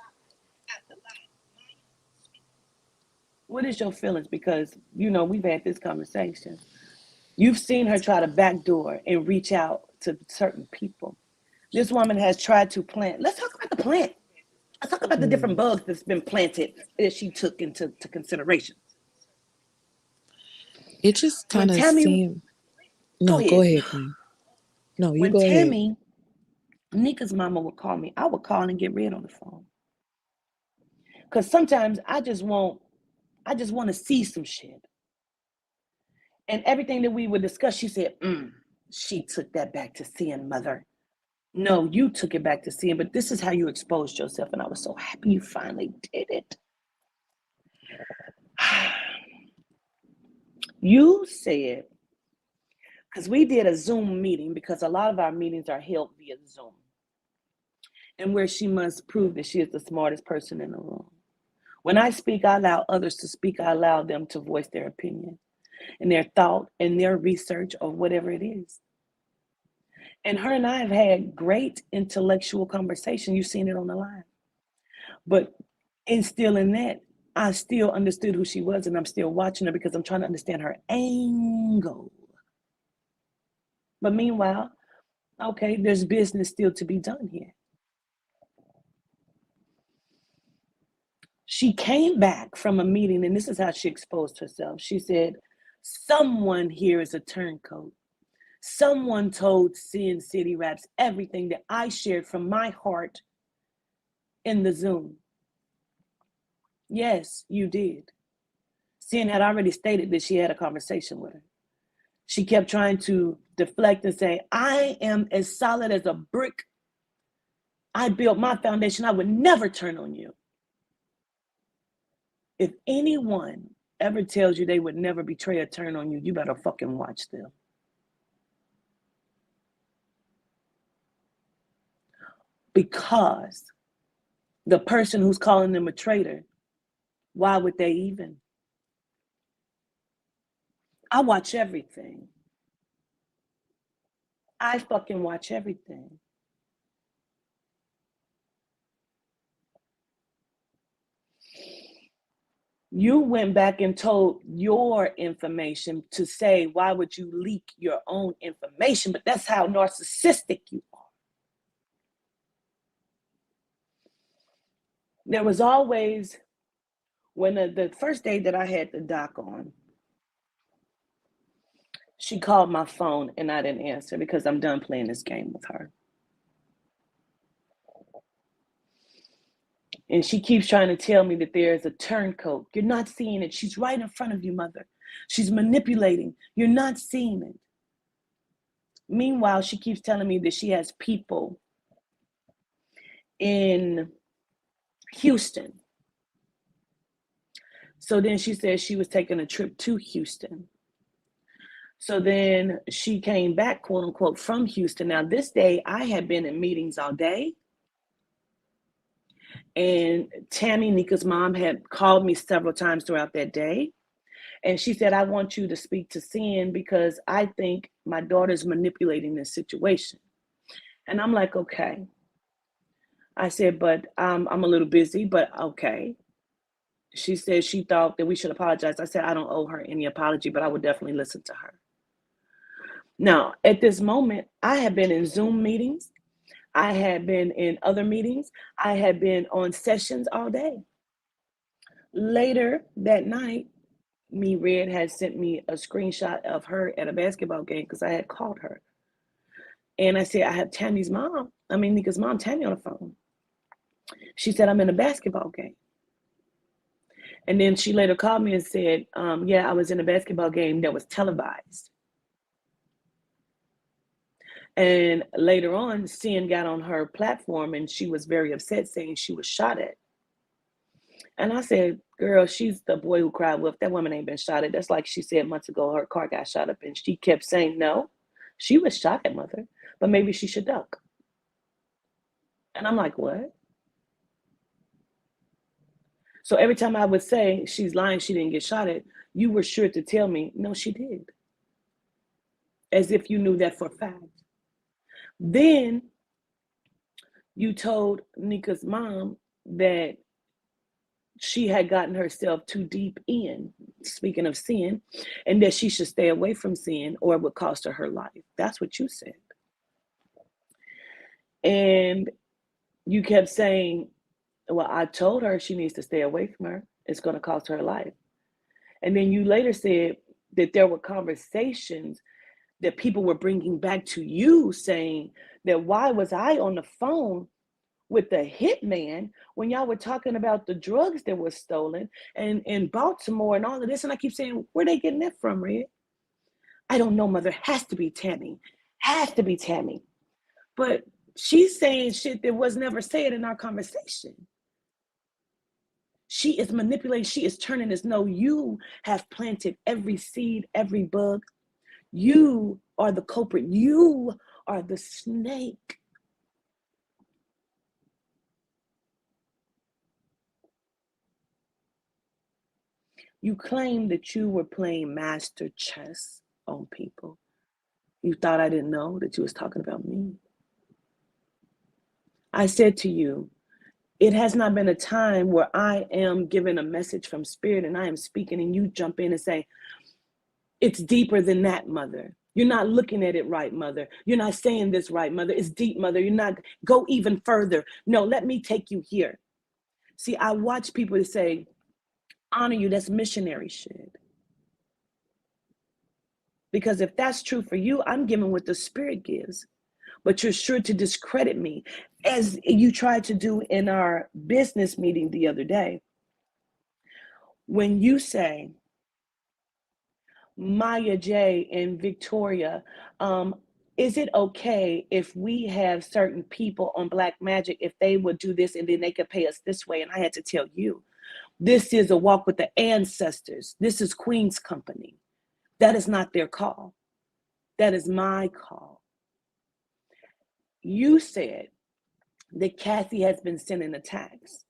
What is your feelings? Because, you know, we've had this conversation. You've seen her try to backdoor and reach out to certain people. This woman has tried to plant. Let's talk about the plant. Let's talk about the different bugs that's been planted that she took into consideration. It just kind of seemed... No, go ahead, Queen. No, you go ahead. When Nika's mama would call me, I would call and get red on the phone. Because sometimes I just want to see some shit. And everything that we would discuss, she said, she took that back to sin, mother. No, you took it back to sin, but this is how you exposed yourself. And I was so happy you finally did it. You said, because we did a Zoom meeting, because a lot of our meetings are held via Zoom. And where she must prove that she is the smartest person in the room. When I speak, I allow others to speak. I allow them to voice their opinion and their thought and their research or whatever it is. And her and I have had great intellectual conversation. You've seen it on the line. But still in that, I still understood who she was, and I'm still watching her because I'm trying to understand her angle. But meanwhile, okay, there's business still to be done here. She came back from a meeting, and this is how she exposed herself. She said, someone here is a turncoat. Someone told Sin City Raps everything that I shared from my heart in the Zoom. Yes, you did. Sin had already stated that she had a conversation with her. She kept trying to deflect and say, I am as solid as a brick. I built my foundation. I would never turn on you. If anyone ever tells you they would never betray or turn on you, you better fucking watch them. Because the person who's calling them a traitor, why would they even? I watch everything. I fucking watch everything. You went back and told your information to say, why would you leak your own information? But that's how narcissistic you are. There was always, when the first day that I had the doc on, she called my phone and I didn't answer because I'm done playing this game with her. And she keeps trying to tell me that there's a turncoat. You're not seeing it. She's right in front of you, mother. She's manipulating. You're not seeing it. Meanwhile, she keeps telling me that she has people in Houston. So then she said she was taking a trip to Houston. So then she came back, quote unquote, from Houston. Now, this day, I had been in meetings all day. And Tammy, Nika's mom, had called me several times throughout that day. And she said, I want you to speak to Sin because I think my daughter's manipulating this situation. And I'm like, okay. I said, but I'm a little busy, but okay. She said she thought that we should apologize. I said, I don't owe her any apology, but I would definitely listen to her. Now, at this moment, I have been in Zoom meetings. I had been in other meetings. I had been on sessions all day. Later that night, Red had sent me a screenshot of her at a basketball game because I had called her. And I said, I have Nika's mom, Tammy, on the phone. She said, I'm in a basketball game. And then she later called me and said, yeah, I was in a basketball game that was televised. And later on, Sin got on her platform and she was very upset, saying she was shot at. And I said, girl, she's the boy who cried wolf. That woman ain't been shot at. That's like she said months ago, her car got shot up. And she kept saying, no, she was shot at, mother, but maybe she should duck. And I'm like, what? So every time I would say she's lying, she didn't get shot at, you were sure to tell me, no, she did. As if you knew that for a fact. Then you told Nika's mom that she had gotten herself too deep in, speaking of sin, and that she should stay away from sin or it would cost her life. That's what you said. And you kept saying, well, I told her she needs to stay away from her. It's going to cost her life. And then you later said that there were conversations that people were bringing back to you saying that why was I on the phone with the hitman when y'all were talking about the drugs that were stolen and in Baltimore and all of this? And I keep saying, where they getting that from, Red? I don't know, mother. Has to be Tammy. Has to be Tammy. But she's saying shit that was never said in our conversation. She is manipulating. She is turning this. No, you have planted every seed, every bug. You are the culprit. You are the snake. You claim that you were playing master chess on people. You thought I didn't know that you was talking about me. I said to you, it has not been a time where I am giving a message from spirit and I am speaking and you jump in and say, it's deeper than that, mother. You're not looking at it right, mother. You're not saying this right, mother. It's deep, mother. You're not, go even further. No, let me take you here. See, I watch people say, honor you, that's missionary shit. Because if that's true for you, I'm giving what the spirit gives. But you're sure to discredit me, as you tried to do in our business meeting the other day. When you say, Maya J and Victoria, is it okay if we have certain people on Black Magic, if they would do this and then they could pay us this way? And I had to tell you, this is a walk with the ancestors. This is Queen's company. That is not their call. That is my call. You said that Kathy has been sending attacks.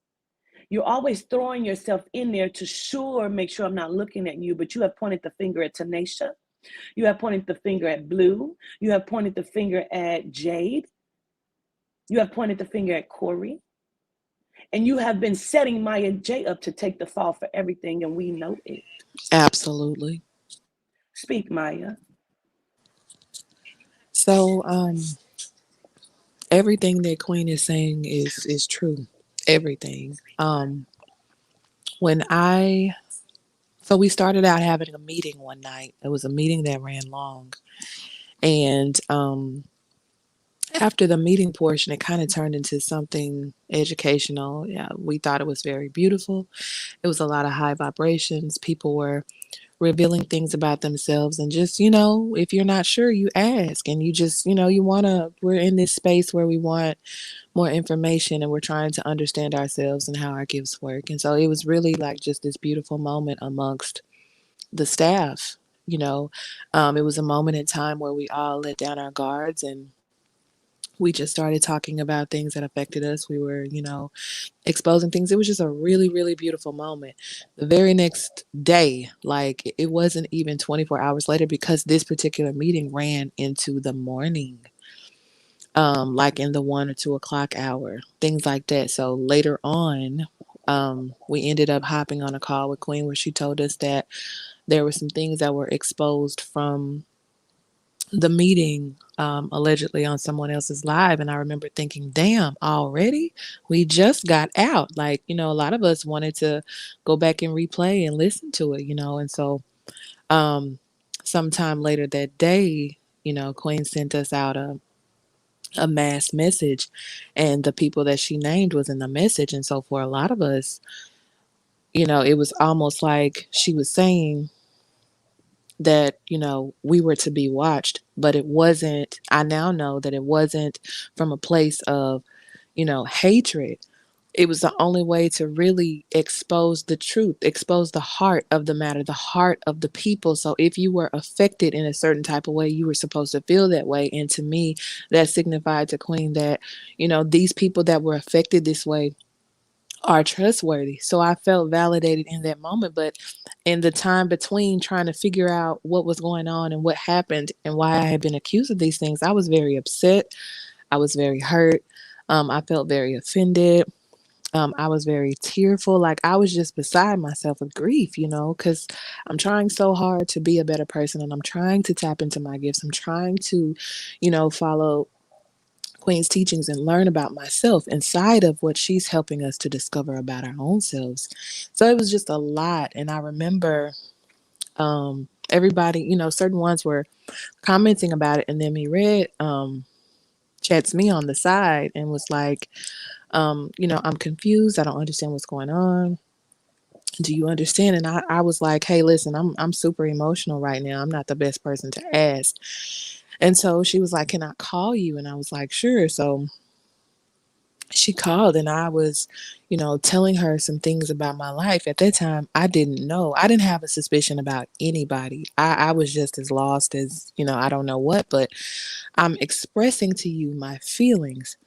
You're always throwing yourself in there to make sure I'm not looking at you, but you have pointed the finger at Tanisha. You have pointed the finger at Blue. You have pointed the finger at Jade. You have pointed the finger at Corey. And you have been setting Maya J up to take the fall for everything, and we know it. Absolutely. Speak, Maya. So, everything that Queen is saying is true. Everything. When I so we started out having a meeting one night. It was a meeting that ran long, and after the meeting portion, it kind of turned into something educational. Yeah, we thought it was very beautiful. It was a lot of high vibrations. People were revealing things about themselves, and just, if you're not sure, you ask, and you just, you want to, we're in this space where we want more information, and we're trying to understand ourselves and how our gifts work. And so it was really like just this beautiful moment amongst the staff. It was a moment in time where we all let down our guards, and we just started talking about things that affected us. We were, exposing things. It was just a really, really beautiful moment. The very next day, like it wasn't even 24 hours later, because this particular meeting ran into the morning, like in the 1 or 2 o'clock hour, things like that. So later on, we ended up hopping on a call with Queen where she told us that there were some things that were exposed from the meeting, allegedly on someone else's live. And I remember thinking, damn, already? We just got out. Like, a lot of us wanted to go back and replay and listen to it, And so, sometime later that day, Queen sent us out a mass message, and the people that she named was in the message. And so for a lot of us, it was almost like she was saying that, we were to be watched, but it wasn't. I now know that it wasn't from a place of, hatred. It was the only way to really expose the truth, expose the heart of the matter, the heart of the people. So if you were affected in a certain type of way, you were supposed to feel that way. And to me, that signified to Queen that, these people that were affected this way are trustworthy. So I felt validated in that moment. But in the time between trying to figure out what was going on and what happened and why I had been accused of these things, I was very upset. I was very hurt. I felt very offended. I was very tearful. Like I was just beside myself with grief, because I'm trying so hard to be a better person, and I'm trying to tap into my gifts. I'm trying to, follow Queen's teachings and learn about myself inside of what she's helping us to discover about our own selves. So it was just a lot. And I remember everybody, certain ones were commenting about it. And then Mired chats me on the side and was like, I'm confused. I don't understand what's going on. Do you understand? And I was like, hey, listen, I'm super emotional right now. I'm not the best person to ask. And so she was like, can I call you? And I was like, sure. So she called, and I was, telling her some things about my life. At that time, I didn't know. I didn't have a suspicion about anybody. I was just as lost as, I don't know what, but I'm expressing to you my feelings.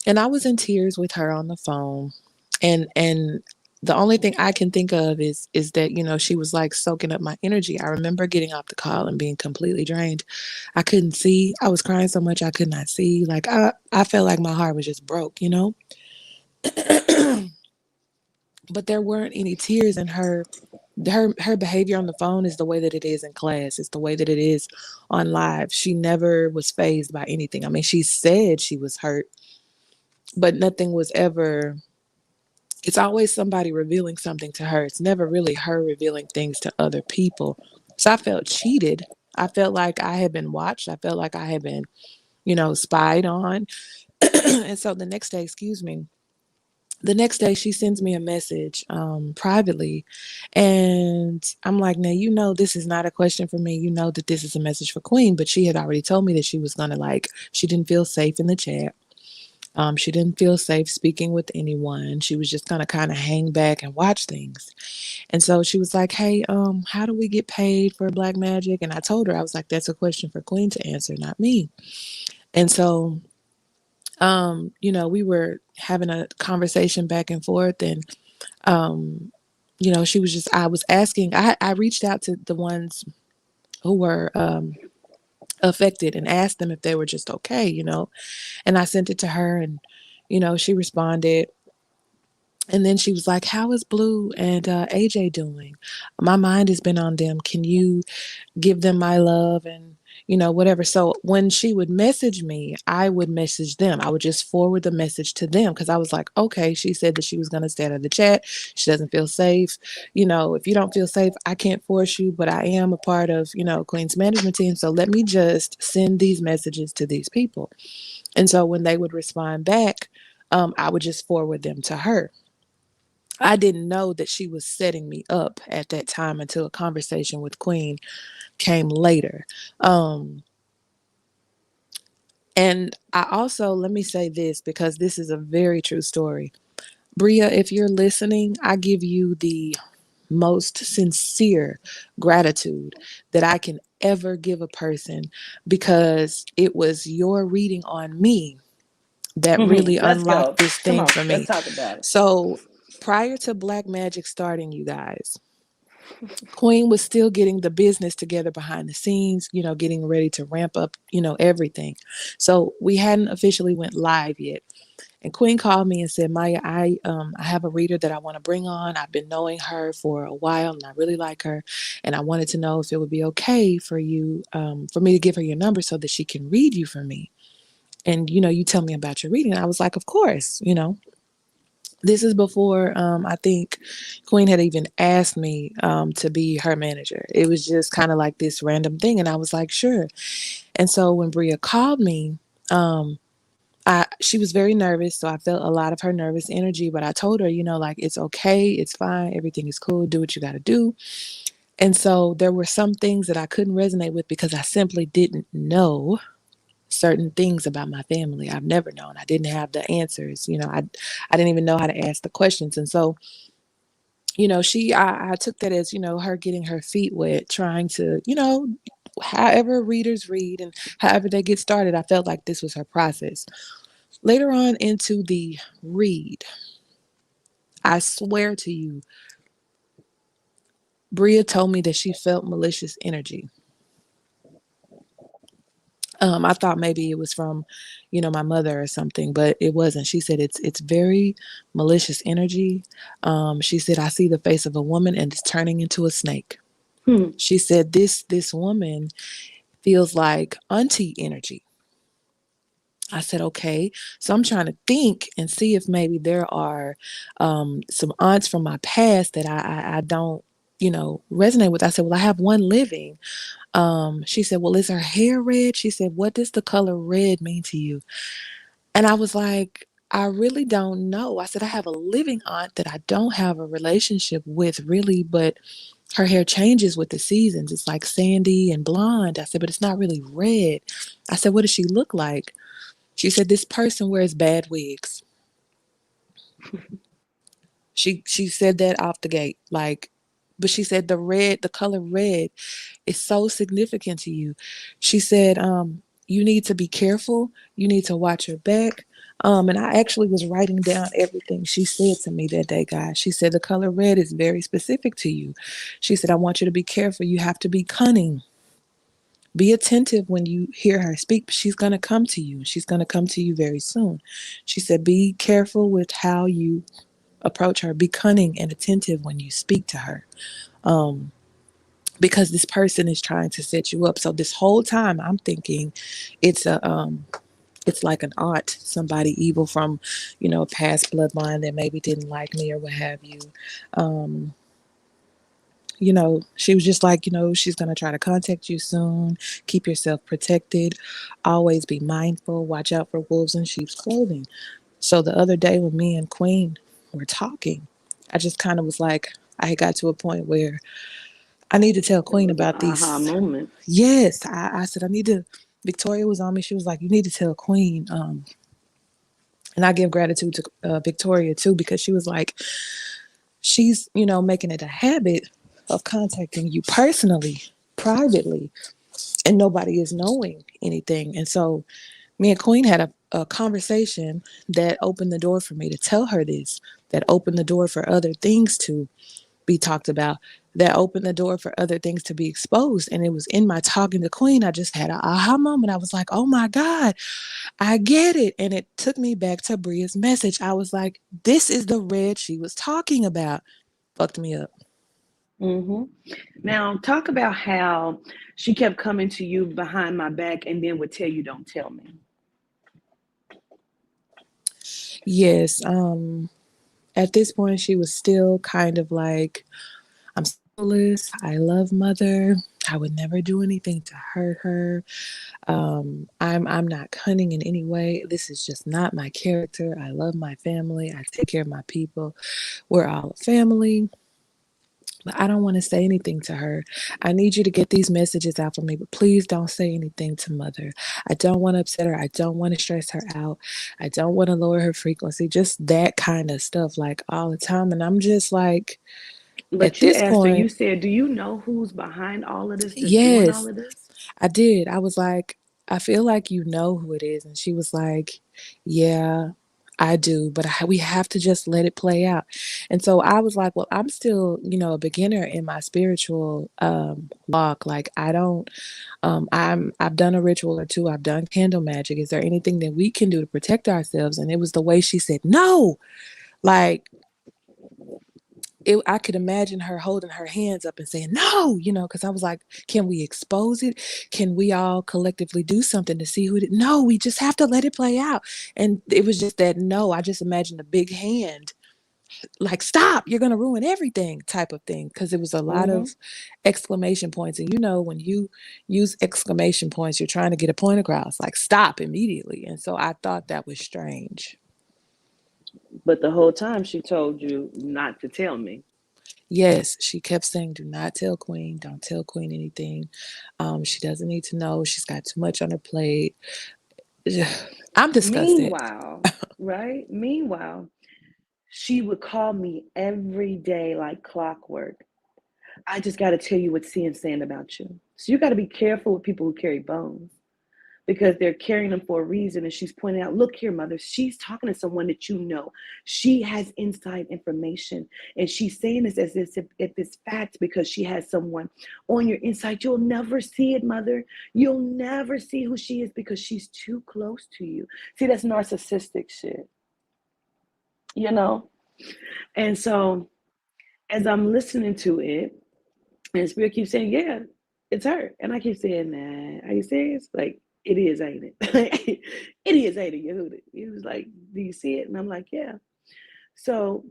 And I was in tears with her on the phone. And the only thing I can think of is that, she was like soaking up my energy. I remember getting off the call and being completely drained. I couldn't see. I was crying so much I could not see. Like I felt like my heart was just broke. But there weren't any tears in her behavior on the phone is the way that it is in class. It's the way that it is on live. She never was fazed by anything. I mean, she said she was hurt, but nothing was ever. It's always somebody revealing something to her. It's never really her revealing things to other people. So I felt cheated. I felt like I had been watched. I felt like I had been, spied on. And so the next day she sends me a message privately, and I'm like, now, this is not a question for me. That this is a message for Queen. But she had already told me that she was going to, she didn't feel safe in the chat. She didn't feel safe speaking with anyone. She was just going to kind of hang back and watch things. And so she was like, hey, how do we get paid for Black Magic? And I told her, I was like, that's a question for Queen to answer, not me. And so, we were having a conversation back and forth, and, she was just, I was asking, I reached out to the ones who were affected and asked them if they were just okay, and I sent it to her, and, she responded. And then she was like, how is Blue and AJ doing? My mind has been on them. Can you give them my love and whatever. So when she would message me, I would message them. I would just forward the message to them because I was like, okay, she said that she was going to stay out of the chat. She doesn't feel safe. If you don't feel safe, I can't force you, but I am a part of Queen's management team, so let me just send these messages to these people. And so when they would respond back, I would just forward them to her. I didn't know that she was setting me up at that time until a conversation with Queen came later. Um, and I also, let me say this because this is a very true story. Bria, if you're listening, I give you the most sincere gratitude that I can ever give a person because it was your reading on me that really Let's unlocked go. this Come thing on, for let's me. talk about it. So prior to Black Magic starting, you guys, Queen was still getting the business together behind the scenes, getting ready to ramp up, everything. So we hadn't officially went live yet. And Queen called me and said, Maya, I have a reader that I want to bring on. I've been knowing her for a while and I really like her. And I wanted to know if it would be okay for you, for me to give her your number so that she can read you for me. And, you tell me about your reading. And I was like, of course. This is before I think Queen had even asked me to be her manager. It was just kind of like this random thing. And I was like, sure. And so when Bria called me, um, she was very nervous. So I felt a lot of her nervous energy. But I told her, like, it's okay. It's fine. Everything is cool. Do what you got to do. And so there were some things that I couldn't resonate with because I simply didn't know certain things about my family. I've never known. I didn't have the answers. I didn't even know how to ask the questions. And so I took that as her getting her feet wet, trying to however readers read and however they get started. I felt like this was her process. Later on into the read, I swear to you, Bria told me that she felt malicious energy. I thought maybe it was from my mother or something, but it wasn't. She said it's very malicious energy. She said, I see the face of a woman and it's turning into a snake. Hmm. She said this woman feels like auntie energy. I said, okay. So I'm trying to think and see if maybe there are some aunts from my past that I don't, resonate with. I said, well, I have one living. She said, well, is her hair red? She said, what does the color red mean to you? And I was like, I really don't know. I said, I have a living aunt that I don't have a relationship with really, but her hair changes with the seasons. It's like sandy and blonde. I said, but it's not really red. I said, what does she look like? She said, this person wears bad wigs. She said that off the gate. Like, but she said the color red is so significant to you. She said, you need to be careful. You need to watch your back. And I actually was writing down everything she said to me that day, guys. She said the color red is very specific to you. She said, I want you to be careful. You have to be cunning. Be attentive when you hear her speak. She's going to come to you. She's going to come to you very soon. She said, be careful with how you approach her. Be cunning and attentive when you speak to her. Because this person is trying to set you up. So this whole time I'm thinking it's like an aunt, somebody evil from, a past bloodline that maybe didn't like me or what have you. Um, she was just like, she's going to try to contact you soon. Keep yourself protected. Always be mindful. Watch out for wolves in sheep's clothing. So the other day when me and Queen were talking, I just kind of was like, I had got to a point where I need to tell It Queen was an about aha these. moment. Yes, I said, I need to. Victoria was on me. She was like, you need to tell Queen. And I give gratitude to Victoria too, because she was like, she's, making it a habit of contacting you personally, privately, and nobody is knowing anything. And so me and Queen had a conversation that opened the door for me to tell her this, that opened the door for other things to be talked about, that opened the door for other things to be exposed. And it was in my talking to Queen, I just had an aha moment. I was like, oh my God, I get it. And it took me back to Bria's message. I was like, this is the red she was talking about. Fucked me up. Now, talk about how she kept coming to you behind my back and then would tell you, don't tell me. Yes. At this point, she was still kind of like, I'm soulless. I love mother. I would never do anything to hurt her. I'm not cunning in any way. This is just not my character. I love my family. I take care of my people. We're all a family. But I don't want to say anything to her. I need you to get these messages out for me, but please don't say anything to mother. I don't want to upset her. I don't want to stress her out. I don't want to lower her frequency. Just that kind of stuff, like all the time. And I'm just like, at But you this asked her, you point, said, do you know who's behind all of this, that's doing all yes, of this? I did. I was like, I feel like you know who it is. And she was like, yeah, I do, but we have to just let it play out. And so I was like, well, I'm still, a beginner in my spiritual walk. Like I don't, I've done a ritual or two. I've done candle magic. Is there anything that we can do to protect ourselves? And it was the way she said, no, like, I could imagine her holding her hands up and saying, no, because I was like, can we expose it? Can we all collectively do something to see who it is? No, we just have to let it play out. And it was just that, no, I just imagined a big hand, like, stop, you're going to ruin everything type of thing. Because it was a lot Mm-hmm. of exclamation points. And, when you use exclamation points, you're trying to get a point across, like, stop immediately. And so I thought that was strange. But the whole time she told you not to tell me. Yes, she kept saying, do not tell Queen. Don't tell Queen anything. She doesn't need to know. She's got too much on her plate. I'm disgusted. Meanwhile, she would call me every day like clockwork. I just got to tell you what Cian's saying about you. So you got to be careful with people who carry bones, because they're carrying them for a reason. And she's pointing out, look here, mother, she's talking to someone that you know. She has inside information. And she's saying this as if it's fact, because she has someone on your inside. You'll never see it, mother. You'll never see who she is because she's too close to you. See, that's narcissistic shit, And so as I'm listening to it, and Spirit keeps saying, yeah, it's her. And I keep saying, nah, are you serious? Like, it is, ain't it? It is, ain't it, Yehuda? He was like, do you see it? And I'm like, yeah. So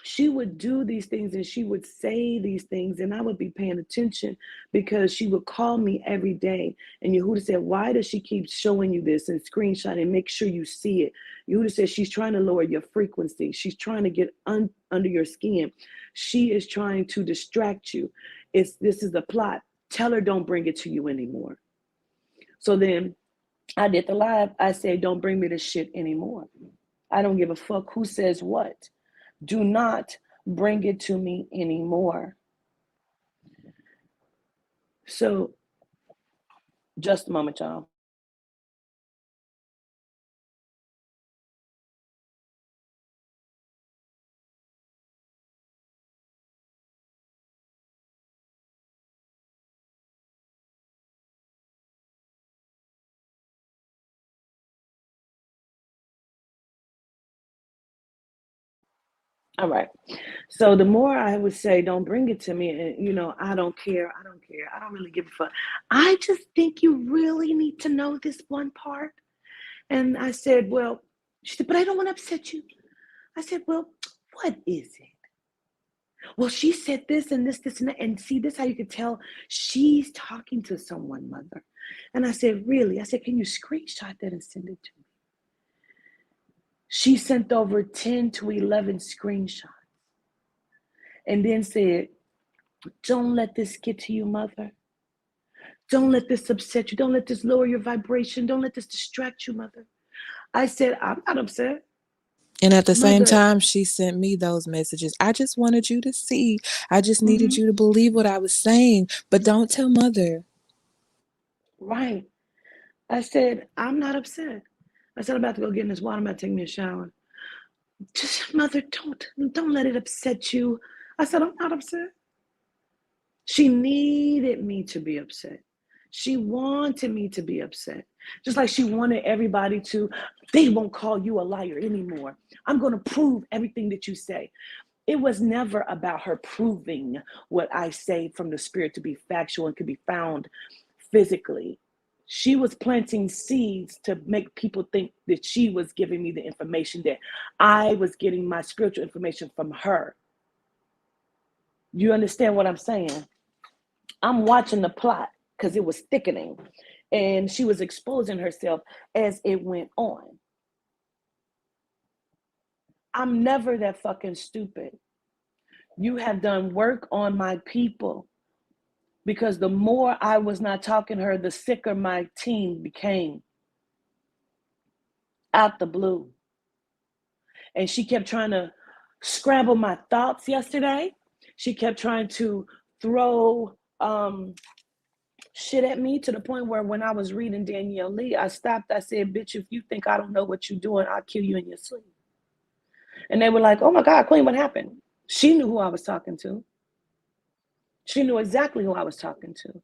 she would do these things and she would say these things, and I would be paying attention because she would call me every day. And Yehuda said, why does she keep showing you this and screenshot and make sure you see it? Yehuda said, she's trying to lower your frequency. She's trying to get under your skin. She is trying to distract you. This is a plot. Tell her don't bring it to you anymore. So then I did the live. I said, don't bring me this shit anymore. I don't give a fuck who says what. Do not bring it to me anymore. So just a moment, y'all. All right. So the more I would say, don't bring it to me, and I don't care. I don't really give a fuck. I just think you really need to know this one part. And I said, well, she said, but I don't want to upset you. I said, well, what is it? Well, she said this and this, and that. And see, this how you could tell she's talking to someone, mother. And I said, really? I said, can you screenshot that and send it to me? She sent over 10 to 11 screenshots. And then said, don't let this get to you, mother. Don't let this upset you. Don't let this lower your vibration. Don't let this distract you, mother. I said, I'm not upset. And at the same Mother, time, she sent me those messages. I just wanted you to see. I just needed you to believe what I was saying. But don't tell mother. Right. I said, I'm not upset. I said, I'm about to go get in this water. I'm about to take me a shower. Just, mother, don't let it upset you. I said, I'm not upset. She needed me to be upset. She wanted me to be upset. Just like she wanted everybody to, they won't call you a liar anymore. I'm going to prove everything that you say. It was never about her proving what I say from the spirit to be factual and could be found physically. She was planting seeds to make people think that she was giving me the information, that I was getting my spiritual information from her. You understand what I'm saying? I'm watching the plot because it was thickening, and she was exposing herself as it went on. I'm never that fucking stupid. You have done work on my people, because the more I was not talking to her, the sicker my team became out the blue. And she kept trying to scramble my thoughts yesterday. She kept trying to throw shit at me to the point where when I was reading Danielle Lee, I stopped. I said, bitch, if you think I don't know what you're doing, I'll kill you in your sleep. And they were like, oh my God, Queen, what happened? She knew who I was talking to. She knew exactly who I was talking to.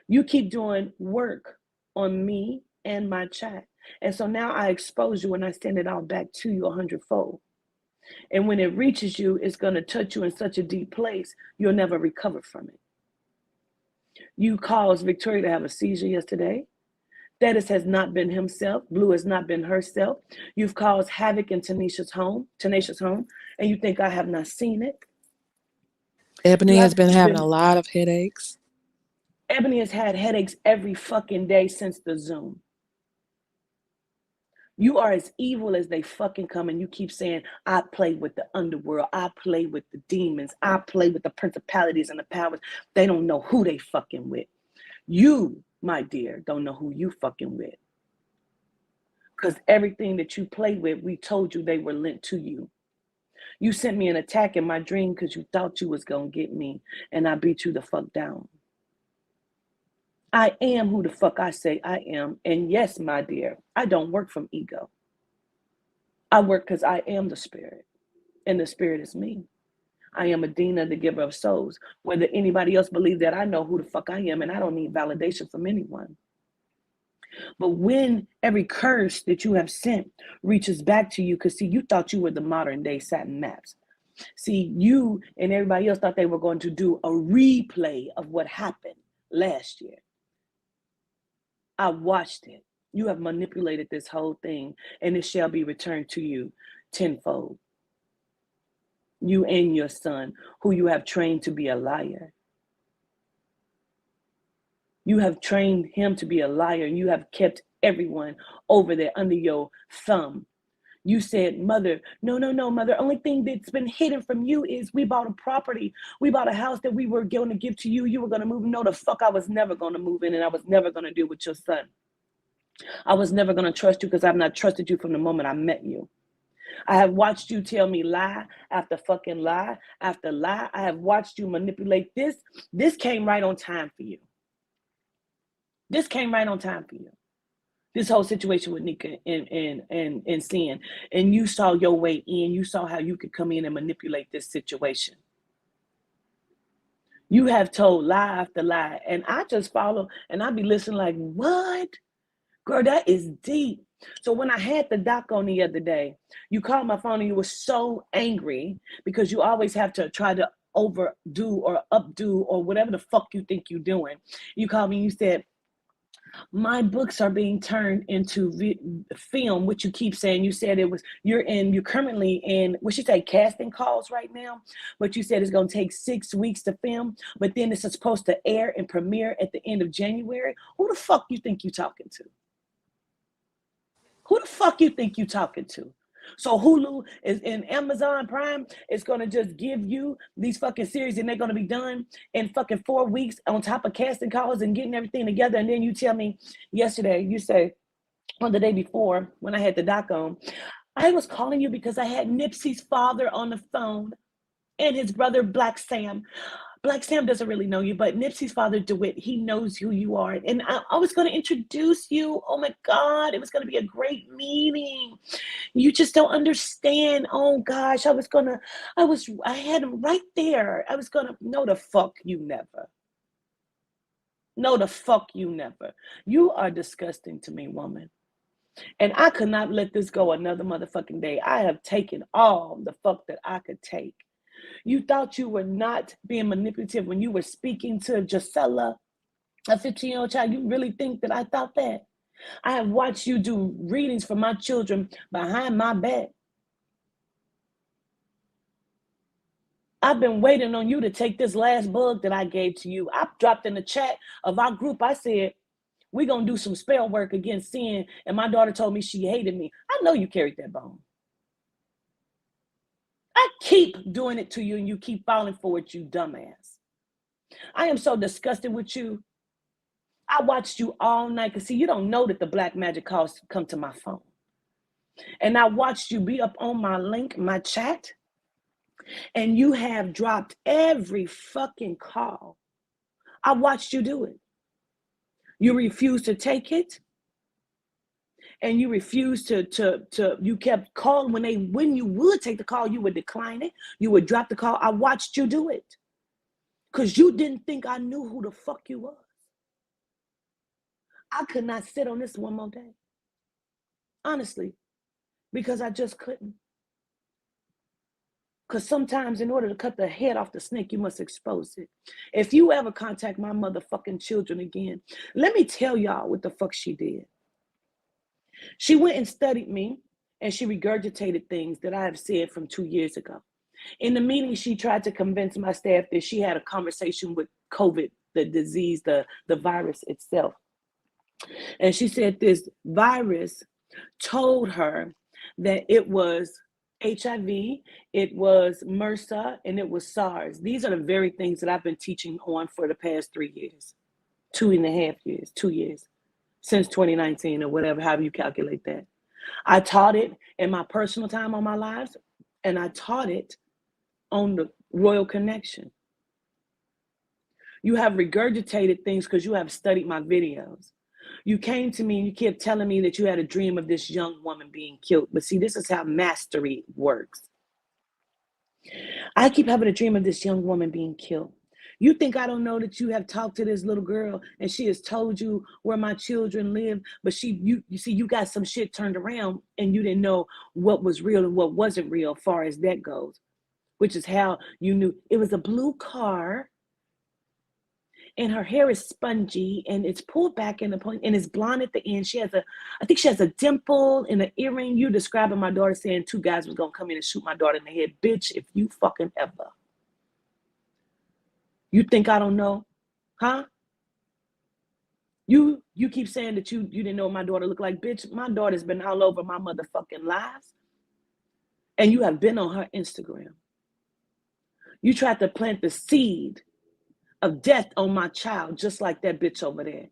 You keep doing work on me and my chat. And so now I expose you and I send it all back to you 100-fold. And when it reaches you, it's going to touch you in such a deep place, you'll never recover from it. You caused Victoria to have a seizure yesterday. Dennis has not been himself. Blue has not been herself. You've caused havoc in Tanisha's home, and you think I have not seen it. Ebony has been having a lot of headaches. Ebony has had headaches every fucking day since the Zoom. You are as evil as they fucking come, and you keep saying, I play with the underworld. I play with the demons. I play with the principalities and the powers. They don't know who they fucking with. You, my dear, don't know who you fucking with. Because everything that you play with, we told you they were lent to you. You sent me an attack in my dream because you thought you was going to get me, and I beat you the fuck down. I am who the fuck I say I am. And yes, my dear, I don't work from ego. I work because I am the spirit, and the spirit is me. I am Adina, the giver of souls. Whether anybody else believes that, I know who the fuck I am, and I don't need validation from anyone. But when every curse that you have sent reaches back to you, because see, you thought you were the modern day Satin Maps. See, you and everybody else thought they were going to do a replay of what happened last year. I watched it. You have manipulated this whole thing, and it shall be returned to you tenfold. You and your son, who you have trained to be a liar. You have trained him to be a liar, and you have kept everyone over there under your thumb. You said, mother, no, mother. Only thing that's been hidden from you is we bought a property. We bought a house that we were going to give to you. You were going to move. No, the fuck, I was never going to move in, and I was never going to deal with your son. I was never going to trust you because I've not trusted you from the moment I met you. I have watched you tell me lie after fucking lie after lie. I have watched you manipulate this. This came right on time for you. This came right on time for you. This whole situation with Nika and Sin. And you saw your way in. You saw how you could come in and manipulate this situation. You have told lie after lie. And I just follow and I be listening like, what? Girl, that is deep. So when I had the doc on the other day, you called my phone and you were so angry because you always have to try to overdo or updo or whatever the fuck you think you're doing. You called me and you said, my books are being turned into film, which you keep saying. You said you're currently in, what you say, casting calls right now, but you said it's going to take 6 weeks to film, but then it's supposed to air and premiere at the end of January. Who the fuck you think you're talking to? Who the fuck you think you're talking to? So Hulu is in Amazon Prime. It's going to just give you these fucking series and they're going to be done in fucking 4 weeks on top of casting calls and getting everything together. And then you tell me yesterday, you say, on the day before when I had the doc on, I was calling you because I had Nipsey's father on the phone and his brother Black Sam. Black Sam doesn't really know you, but Nipsey's father, DeWitt, he knows who you are. And I was going to introduce you. Oh my God, it was going to be a great meeting. You just don't understand. Oh gosh, I had him right there. I was going to, no, the fuck you never. No, the fuck you never. You are disgusting to me, woman. And I could not let this go another motherfucking day. I have taken all the fuck that I could take. You thought you were not being manipulative when you were speaking to Gisela, a 15-year-old child. You really think that I thought that? I have watched you do readings for my children behind my back. I've been waiting on you to take this last bug that I gave to you. I dropped in the chat of our group, I said, we're going to do some spell work against sin. And my daughter told me she hated me. I know you carried that bone. I keep doing it to you and you keep falling for it, you dumbass. I am so disgusted with you. I watched you all night because see, you don't know that the black magic calls come to my phone. And I watched you be up on my link, my chat, and you have dropped every fucking call. I watched you do it. You refused to take it. And you refused to you kept calling when you would take the call, you would decline it. You would drop the call. I watched you do it. Because you didn't think I knew who the fuck you was. I could not sit on this one more day. Honestly. Because I just couldn't. Because sometimes in order to cut the head off the snake, you must expose it. If you ever contact my motherfucking children again, let me tell y'all what the fuck she did. She went and studied me, and she regurgitated things that I have said from 2 years ago. In the meeting, she tried to convince my staff that she had a conversation with COVID, the disease, the virus itself. And she said this virus told her that it was HIV, it was MRSA, and it was SARS. These are the very things that I've been teaching on for the past 3 years, 2.5 years, 2 years. Since 2019 or whatever, however you calculate that. I taught it in my personal time on my lives, and I taught it on the Royal Connection. You have regurgitated things because you have studied my videos. You came to me and you kept telling me that you had a dream of this young woman being killed. But see, this is how mastery works. I keep having a dream of this young woman being killed. You think I don't know that you have talked to this little girl and she has told you where my children live, but you see, you got some shit turned around and you didn't know what was real and what wasn't real as far as that goes, which is how you knew. It was a blue car and her hair is spongy and it's pulled back in the point and it's blonde at the end. I think she has a dimple and an earring. You describing my daughter saying 2 guys was going to come in and shoot my daughter in the head. Bitch, if you fucking ever. You think I don't know? Huh? You keep saying that you didn't know what my daughter looked like. Bitch, my daughter's been all over my motherfucking lives. And you have been on her Instagram. You tried to plant the seed of death on my child, just like that bitch over there.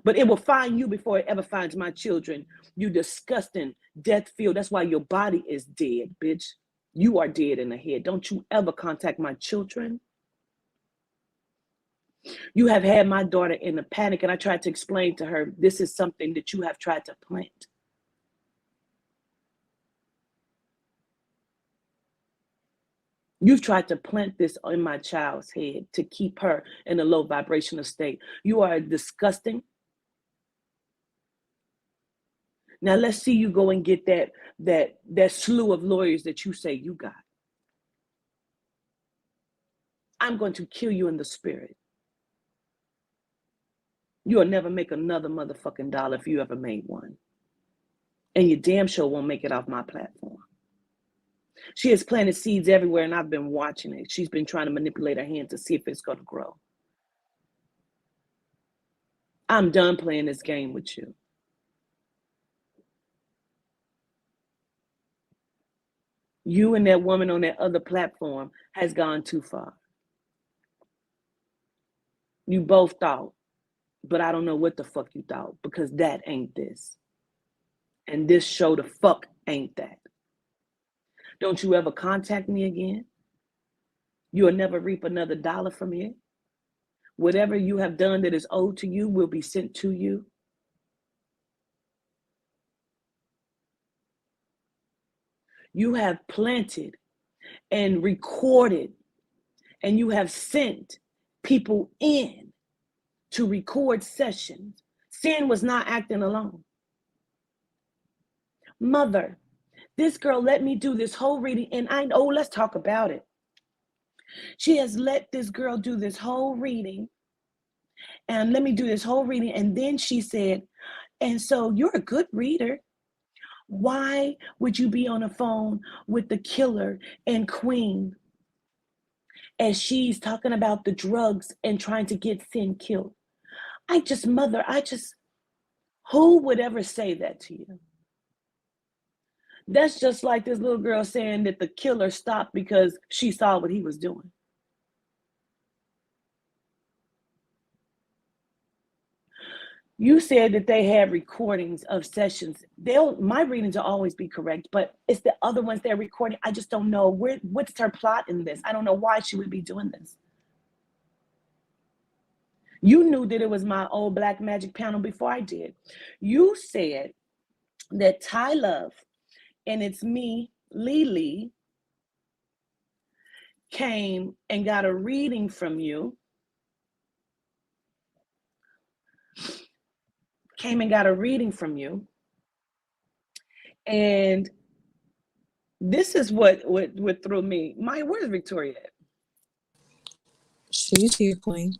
But it will find you before it ever finds my children. You disgusting death field. That's why your body is dead, bitch. You are dead in the head. Don't you ever contact my children. You have had my daughter in a panic, and I tried to explain to her, this is something that you have tried to plant. You've tried to plant this in my child's head to keep her in a low vibrational state. You are disgusting. Now let's see you go and get that slew of lawyers that you say you got. I'm going to kill you in the spirit. You'll never make another motherfucking dollar if you ever made one. And you damn sure won't make it off my platform. She has planted seeds everywhere and I've been watching it. She's been trying to manipulate her hand to see if it's going to grow. I'm done playing this game with you. You and that woman on that other platform has gone too far. You both thought, but I don't know what the fuck you thought, because that ain't this. And this show the fuck ain't that. Don't you ever contact me again. You'll never reap another dollar from it. Whatever you have done that is owed to you will be sent to you. You have planted and recorded, and you have sent people in to record sessions. Sin was not acting alone. Mother, this girl let me do this whole reading, and let's talk about it. She has let this girl do this whole reading, and let me do this whole reading, and then she said, and so you're a good reader. Why would you be on the phone with the killer and Queen as she's talking about the drugs and trying to get Sin killed? Who would ever say that to you? That's just like this little girl saying that the killer stopped because she saw what he was doing. You said that they had recordings of sessions. My readings will always be correct, but it's the other ones they're recording. I just don't know what's her plot in this. I don't know why she would be doing this. You knew that it was my old black magic panel before I did. You said that Ty Love and It's Me, Lily, came and got a reading from you. And this is what threw me. Where's Victoria at? She's here, Queen.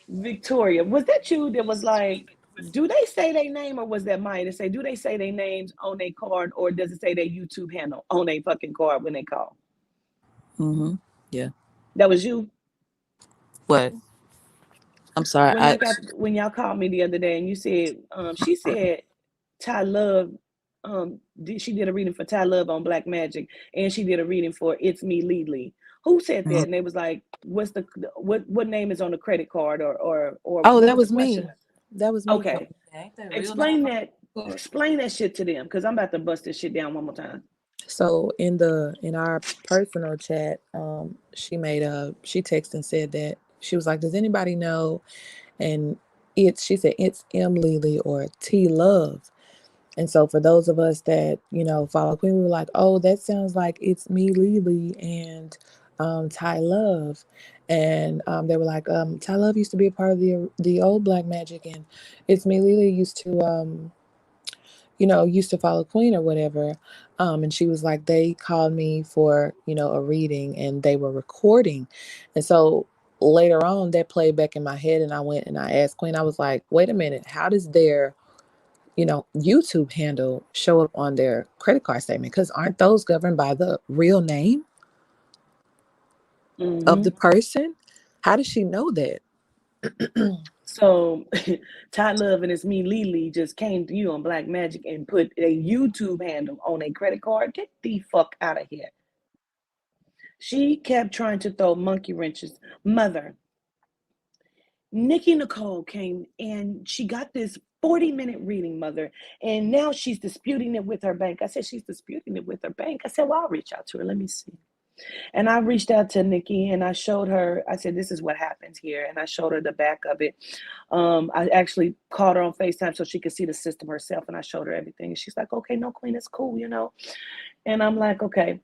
Victoria, was that you that was like, do they say their name, or was that mine to say, do they say their names on their card, or does it say their YouTube handle on their fucking card when they call? Mm-hmm. Yeah. That was you? What? I'm sorry. When y'all called me the other day and you said, she said Ty Love, she did a reading for Ty Love on Black Magic, and she did a reading for It's Me, Lily. Who said that? And they was like, what name is on the credit card, or oh, that was me. That was me. Okay. Explain that shit to them, because I'm about to bust this shit down one more time. So in our personal chat, she texted and said that she was like, does anybody know? And she said it's M Lily or T Love. And so for those of us that, follow Queen, we were like, oh, that sounds like It's Me, Lily, and Ty Love. And they were like, Ty Love used to be a part of the old Black Magic, and It's Me, Lily used to follow Queen or whatever. And she was like, they called me for, a reading, and they were recording. And so later on, that played back in my head, and I went and I asked Queen, I was like, wait a minute, how does their YouTube handle show up on their credit card statement? Because aren't those governed by the real name of the person? How does she know that? So Ty Love and It's Me, Lily just came to you on Black Magic and put a YouTube handle on a credit card. Get the fuck out of here. She kept trying to throw monkey wrenches. Mother, Nikki Nicole came and she got this 40-minute reading, Mother, and now she's disputing it with her bank. I said, she's disputing it with her bank? I said, well, I'll reach out to her. Let me see. And I reached out to Nikki and I showed her, I said, this is what happens here. And I showed her the back of it. I actually called her on FaceTime so she could see the system herself. And I showed her everything. And she's like, okay, no, Queen, it's cool, And I'm like, okay.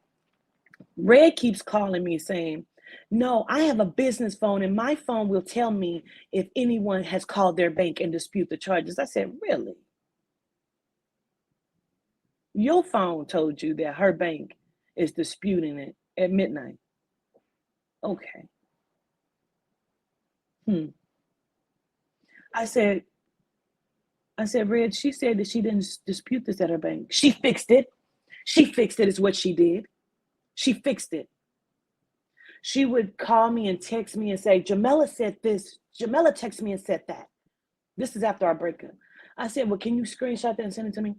Red keeps calling me saying, no, I have a business phone and my phone will tell me if anyone has called their bank and dispute the charges. I said, really? Your phone told you that her bank is disputing it at midnight. Okay. I said, Red, she said that she didn't dispute this at her bank. She fixed it. She fixed it is what she did. She fixed it. She would call me and text me and say, Jamela said this. Jamela texted me and said that. This is after our breakup. I said, well, can you screenshot that and send it to me?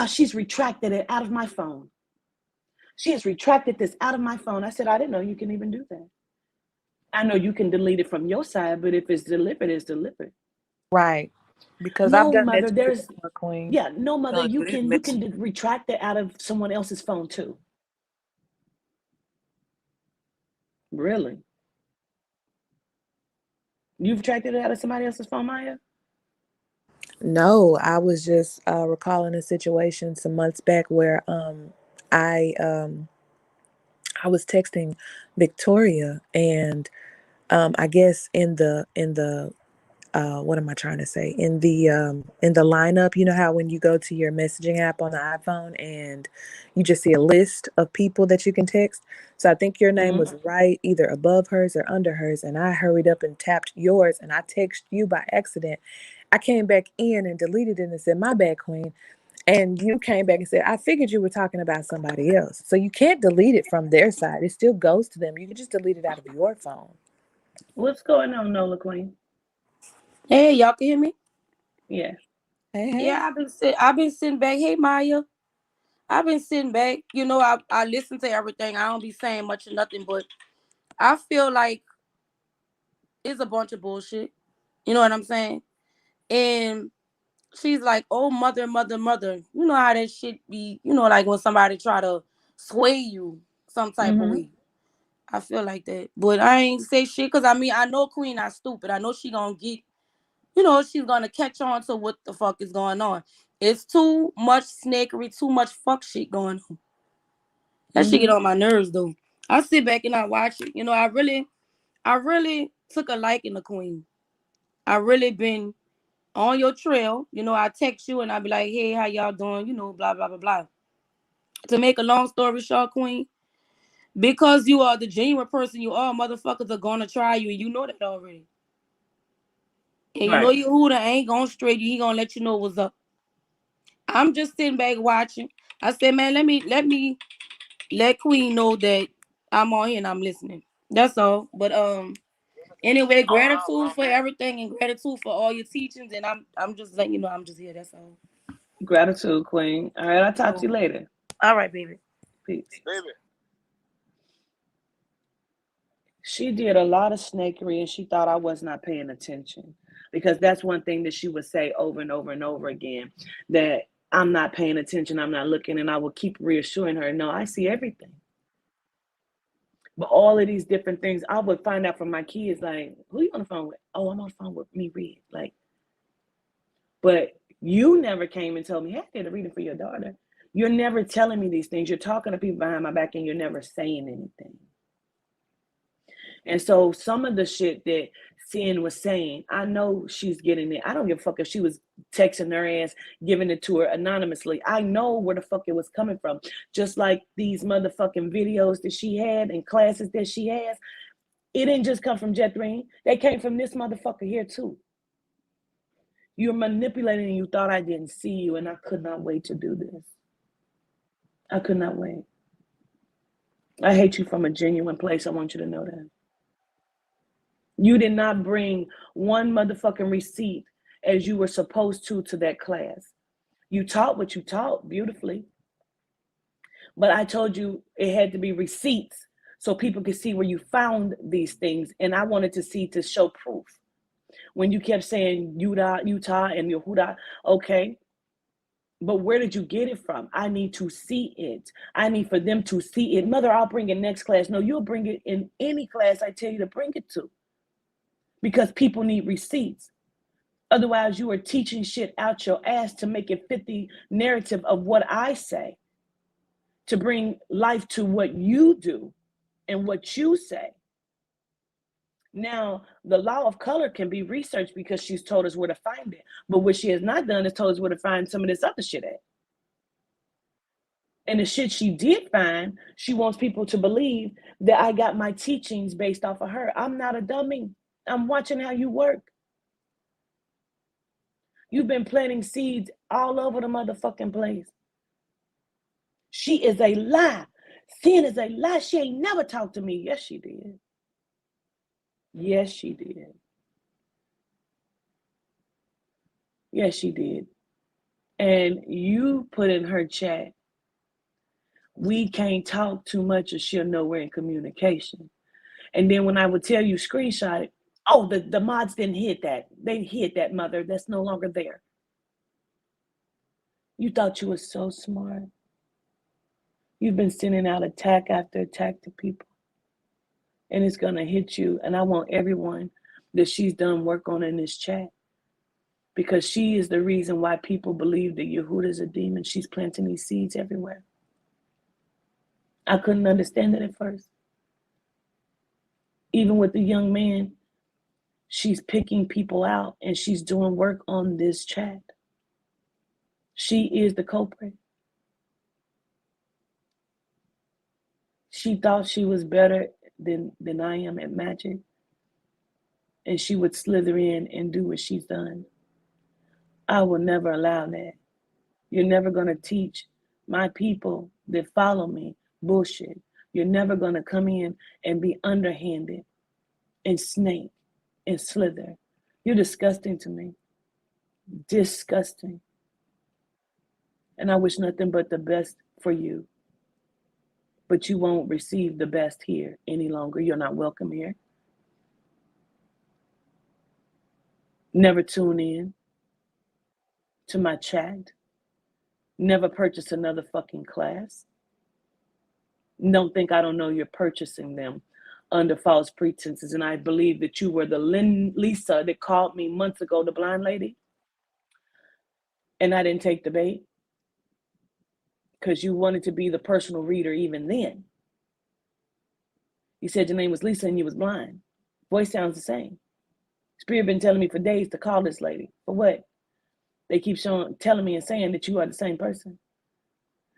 She's retracted it out of my phone. She has retracted this out of my phone. I said, I didn't know you can even do that. I know you can delete it from your side, but if it's delivered, it's delivered. Right. Because no, I've done Mother, that before, Queen. Yeah, no, Mother, you can retract it out of someone else's phone too. Really? You've tracked it out of somebody else's phone, Maya? No, I was just recalling a situation some months back where I um I was texting Victoria, and I guess in the what am I trying to say? In the lineup, you know how when you go to your messaging app on the iPhone and you just see a list of people that you can text. So I think your name was right either above hers or under hers, and I hurried up and tapped yours, and I texted you by accident. I came back in and deleted it and said, "My bad, Queen." And you came back and said, "I figured you were talking about somebody else." So you can't delete it from their side. It still goes to them. You can just delete it out of your phone. What's going on, Nola Queen? Hey, y'all can hear me? Yeah. Hey, hey. Yeah, I've been sitting back. Hey, Maya. I've been sitting back. You know, I listen to everything. I don't be saying much or nothing, but I feel like it's a bunch of bullshit. You know what I'm saying? And she's like, "Oh, mother, mother, mother." You know how that shit be. You know, like when somebody try to sway you some type of way. I feel like that, but I ain't say shit because I mean I know Queen not stupid. I know she gonna get. You know, she's gonna catch on to what the fuck is going on. It's too much snakery, too much fuck shit going on. That shit get on my nerves though. I sit back and I watch it. You know, I really took a liking to Queen. I really been on your trail. You know, I text you and I be like, hey, how y'all doing? You know, blah, blah, blah, blah. To make a long story short, Queen, because you are the genuine person you are, motherfuckers are gonna try you, and you know that already. And you know Right. your Hooter ain't gonna straight you, he gonna let you know what's up. I'm just sitting back watching. I said, man, let me let Queen know that I'm on here and I'm listening. That's all. But anyway, gratitude for everything and gratitude for all your teachings. And I'm just letting you know I'm just here. That's all. Gratitude, Queen. All right, I'll talk to you later. All right, baby. Peace. She did a lot of snakery and she thought I was not paying attention, because that's one thing that she would say over and over and over again, that I'm not paying attention, I'm not looking, and I will keep reassuring her, no, I see everything. But all of these different things, I would find out from my kids, like, who you on the phone with? Oh, I'm on the phone with me, Reed. Like, but you never came and told me, hey, I did a reading for your daughter. You're never telling me these things. You're talking to people behind my back and you're never saying anything. And so some of the shit that Sin was saying, I know she's getting it. I don't give a fuck if she was texting her ass, giving it to her anonymously. I know where the fuck it was coming from. Just like these motherfucking videos that she had and classes that she has, it didn't just come from Jethreen. They came from this motherfucker here too. You're manipulating and you thought I didn't see you, and I could not wait to do this. I could not wait. I hate you from a genuine place. I want you to know that. You did not bring one motherfucking receipt as you were supposed to that class. You taught what you taught beautifully. But I told you it had to be receipts so people could see where you found these things. And I wanted to see, to show proof. When you kept saying Utah, and Yehuda, okay, but where did you get it from? I need to see it. I need for them to see it. Mother, I'll bring it next class. No, you'll bring it in any class I tell you to bring it to, because people need receipts. Otherwise, you are teaching shit out your ass to make it fit the narrative of what I say, to bring life to what you do and what you say. Now, the law of color can be researched because she's told us where to find it. But what she has not done is told us where to find some of this other shit at. And the shit she did find, she wants people to believe that I got my teachings based off of her. I'm not a dummy. I'm watching how you work. You've been planting seeds all over the motherfucking place. She is a lie. Sin is a lie. She ain't never talked to me. Yes, she did. Yes, she did. Yes, she did. And you put in her chat, we can't talk too much or she'll know we're in communication. And then when I would tell you screenshot it, oh, the mods didn't hit that. They hit that, mother. That's no longer there. You thought you were so smart. You've been sending out attack after attack to people. and it's going to hit you. And I want everyone that she's done work on in this chat, because she is the reason why people believe that Yehuda is a demon. She's planting these seeds everywhere. I couldn't understand it at first. Even with the young man, she's picking people out and she's doing work on this chat. She is the culprit. She thought she was better than I am at magic, and she would slither in and do what she's done. I will never allow that. You're never going to teach my people that follow me bullshit. You're never going to come in and be underhanded and snake and slither. You're disgusting to me. Disgusting. And I wish nothing but the best for you. But you won't receive the best here any longer. You're not welcome here. Never tune in to my chat. Never purchase another fucking class. Don't think I don't know you're purchasing them under false pretenses. And I believe that you were the Lisa that called me months ago, the blind lady. And I didn't take the bait because you wanted to be the personal reader even then. You said your name was Lisa and you was blind. Voice sounds the same. Spirit been telling me for days to call this lady. For what? They keep telling me and saying that you are the same person.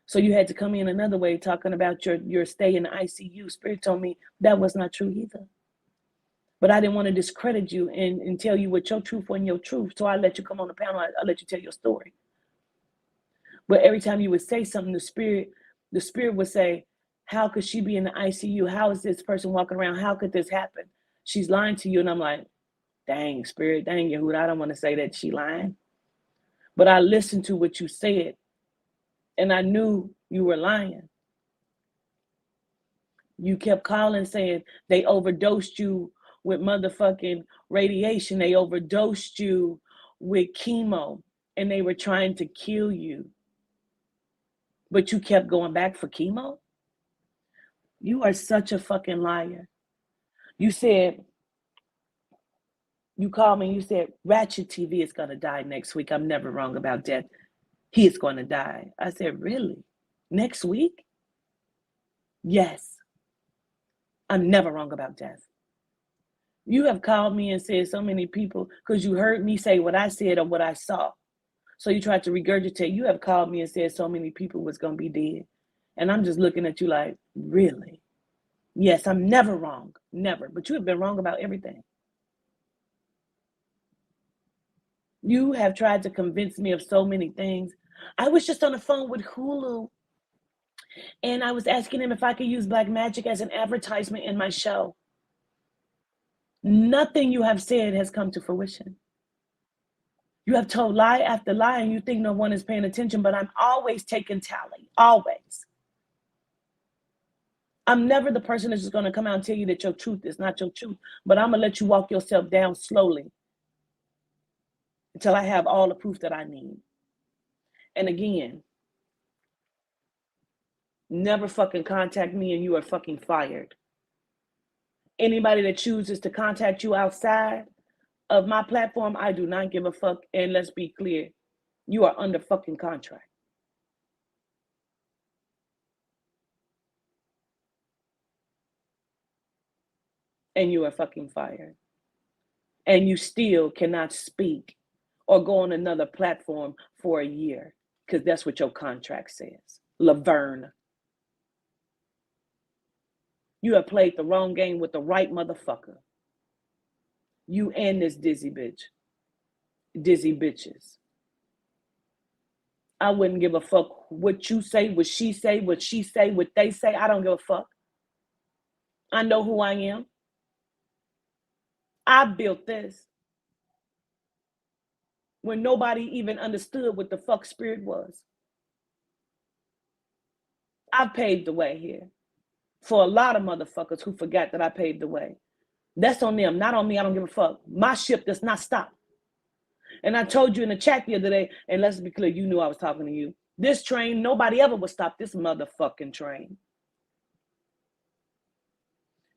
So you had to come in another way talking about your stay in the ICU. Spirit told me that was not true either. But I didn't want to discredit you and tell you what your truth wasn't your truth. So I let you come on the panel. I let you tell your story. But every time you would say something, the spirit would say, how could she be in the ICU? How is this person walking around? How could this happen? She's lying to you. And I'm like, dang, Spirit, dang, Yehuda, I don't want to say that she lying. But I listened to what you said, and I knew you were lying. You kept calling saying they overdosed you with motherfucking radiation. They overdosed you with chemo, and they were trying to kill you. But you kept going back for chemo? You are such a fucking liar. You said, you called me and you said, Ratchet TV is going to die next week. I'm never wrong about death. He is going to die. I said, really? Next week? Yes. I'm never wrong about death. You have called me and said so many people, because you heard me say what I said or what I saw. So you tried to regurgitate. You have called me and said so many people was going to be dead. And I'm just looking at you like, really? Yes, I'm never wrong. Never. But you have been wrong about everything. You have tried to convince me of so many things. I was just on the phone with Hulu, and I was asking him if I could use black magic as an advertisement in my show. Nothing you have said has come to fruition. You have told lie after lie, and you think no one is paying attention, but I'm always taking tally, always. I'm never the person that's just going to come out and tell you that your truth is not your truth, but I'm going to let you walk yourself down slowly until I have all the proof that I need. And again, never fucking contact me and you are fucking fired. Anybody that chooses to contact you outside of my platform, I do not give a fuck. And let's be clear, you are under fucking contract. And you are fucking fired. And you still cannot speak or go on another platform for a year, because that's what your contract says. Laverne. You have played the wrong game with the right motherfucker. You and this dizzy bitch. Dizzy bitches. I wouldn't give a fuck what you say, what she say, what they say. I don't give a fuck. I know who I am. I built this when nobody even understood what the fuck spirit was. I paved the way here for a lot of motherfuckers who forgot that I paved the way. That's on them, not on me. I don't give a fuck. My ship does not stop. And I told you in the chat the other day, and let's be clear, you knew I was talking to you. This train, nobody ever would stop this motherfucking train.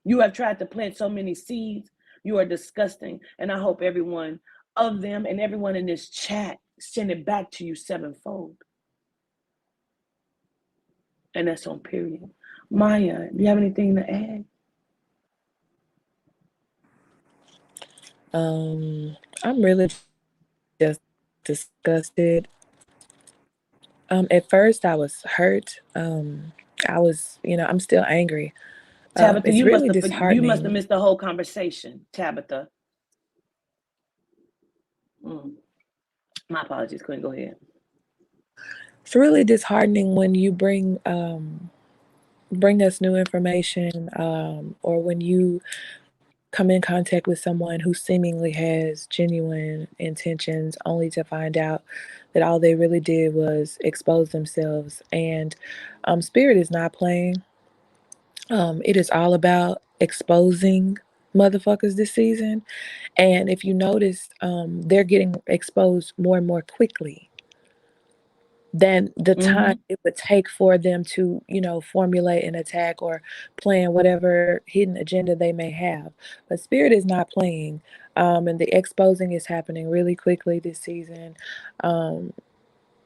You have tried to plant so many seeds. You are disgusting. And I hope everyone of them and everyone in this chat send it back to you sevenfold. And that's on period. Maya, do you have anything to add? I'm really just disgusted. At first I was hurt. I was, I'm still angry. Tabitha, It's you really must have disheartening. missed the whole conversation, Tabitha. My apologies, Quinn, go ahead. It's really disheartening when you bring us new information, or when you come in contact with someone who seemingly has genuine intentions, only to find out that all they really did was expose themselves. And Spirit is not playing. It is all about exposing motherfuckers this season. And if you notice, they're getting exposed more and more quickly than the time it would take for them to, formulate an attack or plan whatever hidden agenda they may have. But Spirit is not playing, and the exposing is happening really quickly this season.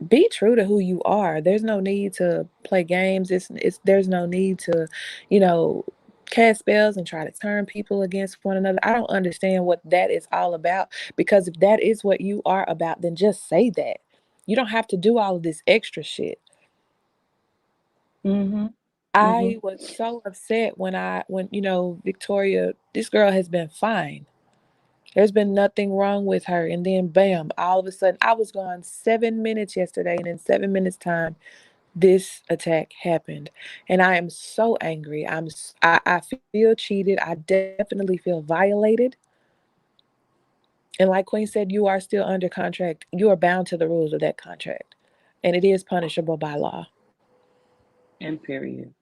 Be true to who you are. There's no need to play games. There's no need to, you know, cast spells and try to turn people against one another. I don't understand what that is all about, because if that is what you are about, then just say that. You don't have to do all of this extra shit. I was so upset when Victoria, this girl has been fine. There's been nothing wrong with her. And then bam, all of a sudden, I was gone 7 minutes yesterday, and in 7 minutes time, this attack happened. And I am so angry. I feel cheated. I definitely feel violated. And like Queen said, you are still under contract. You are bound to the rules of that contract. And it is punishable by law. And period.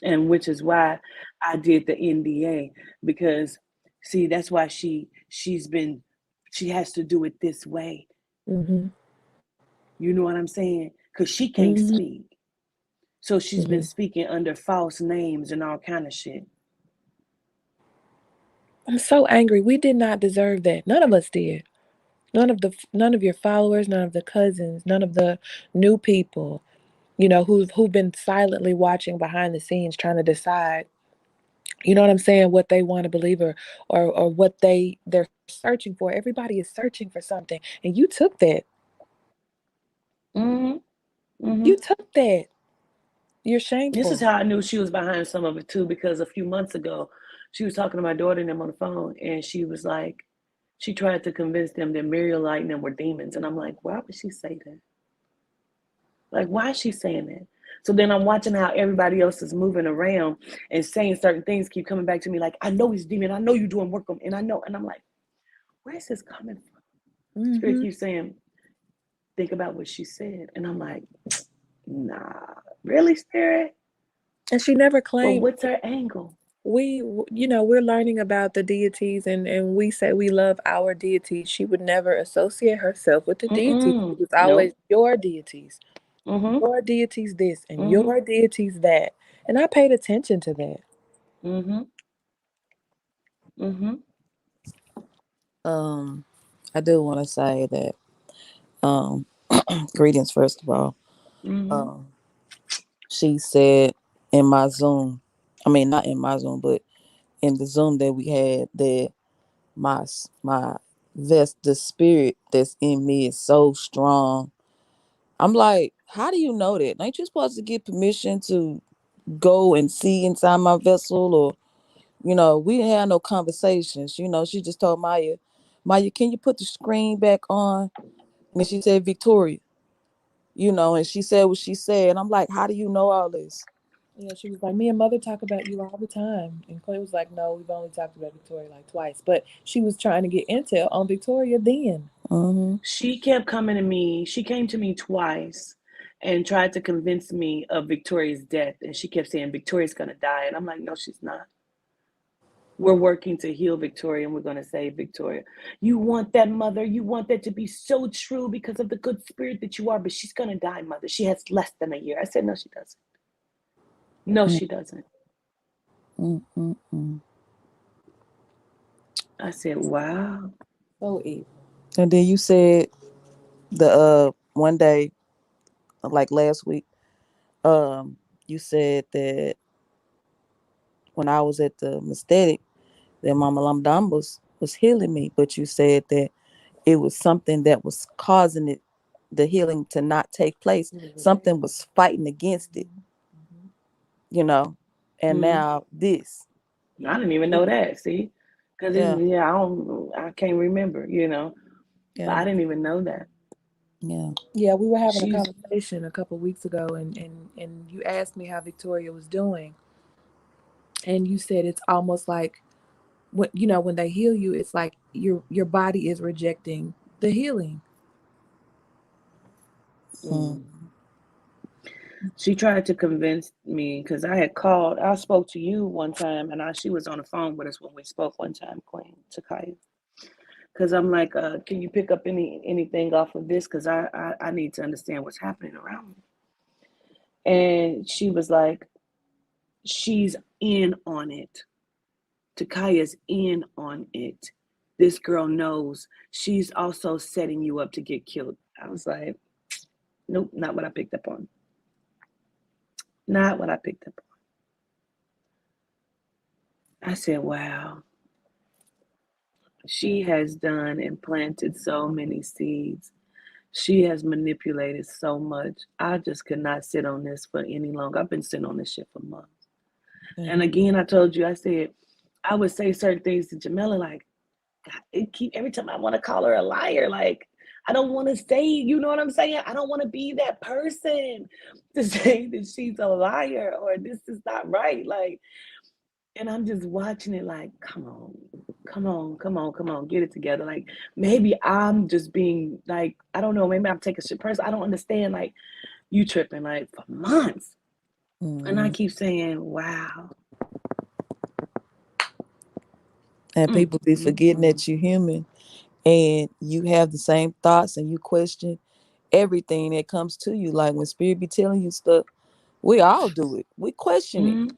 And which is why I did the NDA, because see, that's why she has to do it this way. Mm-hmm. You know what I'm saying? Because she can't Mm-hmm. speak. So she's been Mm-hmm. speaking under false names and all kind of shit. I'm so angry. We did not deserve that. None of us did. None of your followers, none of the cousins, none of the new people, who've been silently watching behind the scenes, trying to decide, you know what I'm saying, what they want to believe, or what they're searching for. Everybody is searching for something, and you took that. You took that. You're This is shameful. how I knew she was behind some of it too, because a few months ago, she was talking to my daughter and them on the phone, and she was like, she tried to convince them that Muriel Light and them were demons. And I'm like, why would she say that? Like, why is she saying that? So then I'm watching how everybody else is moving around and saying certain things, keep coming back to me like, I know he's demon. I know you're doing work on him. And I know. And I'm like, where's this coming from? Mm-hmm. Spirit keeps saying, think about what she said. And I'm like, nah, really, Spirit? And she never claimed. Well, what's her angle? We're learning about the deities, and we say we love our deities. She would never associate herself with the deities. It was always your deities. Your deities this and your deities that. And I paid attention to that. I do want to say that greetings first of all. She said in my Zoom, I mean not in my Zoom, but in the Zoom that we had, that the spirit that's in me is so strong. I'm like, how do you know that? Ain't you supposed to get permission to go and see inside my vessel? Or, we didn't have no conversations. She just told Maya, can you put the screen back on? And she said, Victoria, and she said what she said. And I'm like, how do you know all this? Yeah, she was like, me and Mother talk about you all the time. And Clay was like, no, we've only talked about Victoria like twice. But she was trying to get intel on Victoria then. She kept coming to me. She came to me twice and tried to convince me of Victoria's death. And she kept saying, Victoria's going to die. And I'm like, no, she's not. We're working to heal Victoria, and we're going to save Victoria. You want that, Mother. You want that to be so true because of the good spirit that you are. But she's going to die, Mother. She has less than a year. I said, no, she doesn't. No, she doesn't. I said, wow. So evil. And then you said the one day, like last week, you said that when I was at the aesthetic, that Mama Lamdam was healing me, but you said that it was something that was causing it, the healing to not take place. Something was fighting against it, you know. And now this. I didn't even know that. See, because Yeah. I can't remember. But I didn't even know that. Yeah, we were having a She's conversation a couple weeks ago, and you asked me how Victoria was doing, and you said it's almost like when they heal you, it's like your body is rejecting the healing. She tried to convince me because I spoke to you one time, and she was on the phone with us when we spoke one time, Queen Takaya. Because I'm like, can you pick up anything off of this? Because I need to understand what's happening around me. And she was like, she's in on it. Takaya's in on it. This girl knows she's also setting you up to get killed. I was like, nope, not what I picked up on. Not what I picked up on. I said, wow. She has done and planted so many seeds. She has manipulated so much. I just could not sit on this for any longer. I've been sitting on this shit for months. And again, I told you, I said, I would say certain things to Jamila, like, God, every time I want to call her a liar, like, I don't want to say, you know what I'm saying? I don't want to be that person to say that she's a liar or this is not right. Like, and I'm just watching it like, come on, get it together. Like, maybe I'm just being like, I don't know, maybe I'm taking shit personal. I don't understand, like, you tripping, like, for months. And I keep saying, wow. And people be forgetting that you're human and you have the same thoughts and you question everything that comes to you. Like when Spirit be telling you stuff, we all do it. We question it.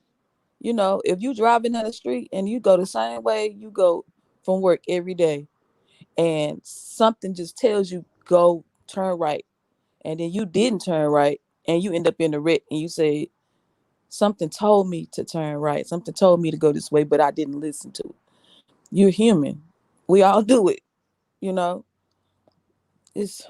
You know, if you driving down the street and you go the same way you go from work every day and something just tells you go turn right and then you didn't turn right and you end up in the wreck and you say something told me to turn right, something told me to go this way, but I didn't listen to it. You're human. We all do it, you know. It's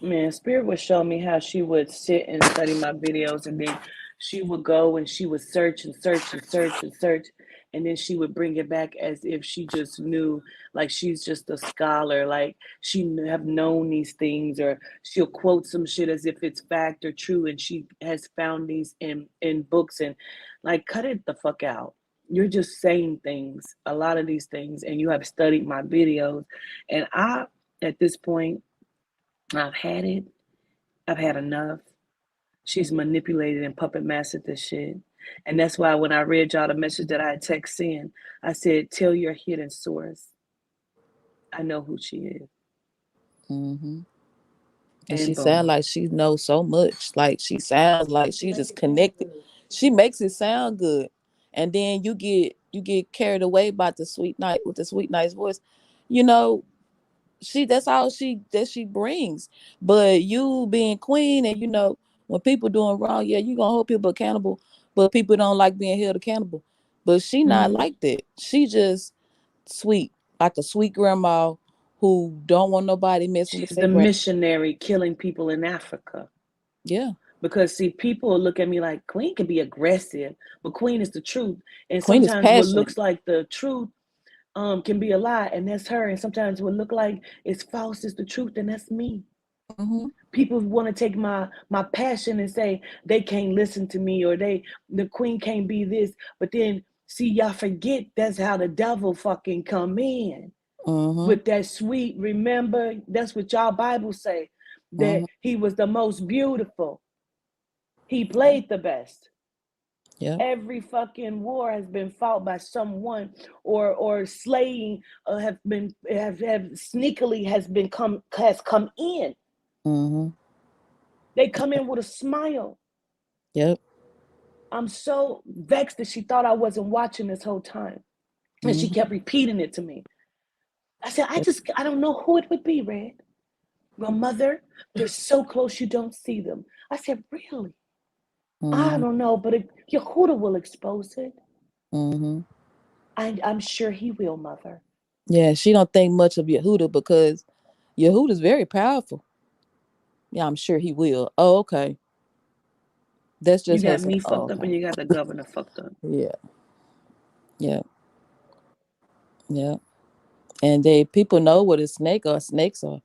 Man, Spirit would show me how she would sit and study my videos, and then she would go and she would search and search and search and search, and then she would bring it back as if she just knew, like she's just a scholar, like she have known these things, or she'll quote some shit as if it's fact or true, and she has found these in books, and like, cut it the fuck out. You're just saying things, a lot of these things, and you have studied my videos, and at this point, I've had it. I've had enough. She's manipulated and puppet mastered this shit. And that's why when I read y'all the message that I had text in, I said, tell your hidden source. I know who she is. and she And sounds boom. like she knows so much. Like she sounds like she just connected. She makes it sound good. And then you get carried away by the sweet night with the sweet nice voice. You know, that's all she brings. But you being queen and you know, when people doing wrong, yeah, you gonna hold people accountable, but people don't like being held accountable. But she not like that. She just sweet, like a sweet grandma who don't want nobody messing with She's their the brain. missionary killing people in Africa. Yeah. Because see, people look at me like Queen can be aggressive, but Queen is the truth. And Queen is sometimes what passionate. looks like the truth can be a lie, and that's her. And sometimes what look like it's false is the truth, and that's me. People want to take my passion and say they can't listen to me, or the queen can't be this, but then see, y'all forget that's how the devil fucking come in with that sweet, remember, that's what y'all Bible say, that he was the most beautiful, he played the best. Yeah. Every fucking war has been fought by someone, or slaying have sneakily has come in. They come in with a smile. Yep. I'm so vexed that she thought I wasn't watching this whole time. And she kept repeating it to me. I said, I don't know who it would be, Red. Well, mother, they're so close you don't see them. I said, really? I don't know, but Yehuda will expose it. I'm sure he will, mother. Yeah, she don't think much of Yehuda because Yehuda's very powerful. Yeah, I'm sure he will. Oh, okay. That's You just her got saying, me oh, fucked up okay. and you got the governor fucked up. Yeah, yeah, yeah. And people know what a snake are. Snakes are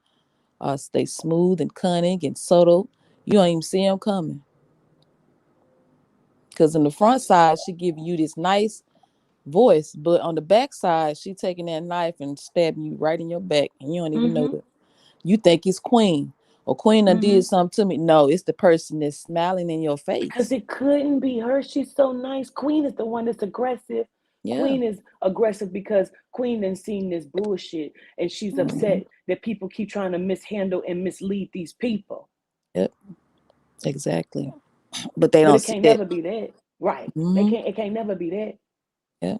they smooth and cunning and subtle. You don't even see them coming. Because on the front side, she giving you this nice voice, but on the back side, she taking that knife and stabbing you right in your back, and you don't even know it. You think it's Queen, or Queen done did something to me. No, it's the person that's smiling in your Because face. it couldn't be her. She's so nice. Queen is the one that's aggressive. Yeah. Queen is aggressive because Queen done seen this bullshit and she's upset that people keep trying to mishandle and mislead these people. Yep. Exactly. But they But don't it see can't that. never be that. Right. Mm-hmm. It can't never be that. Yeah.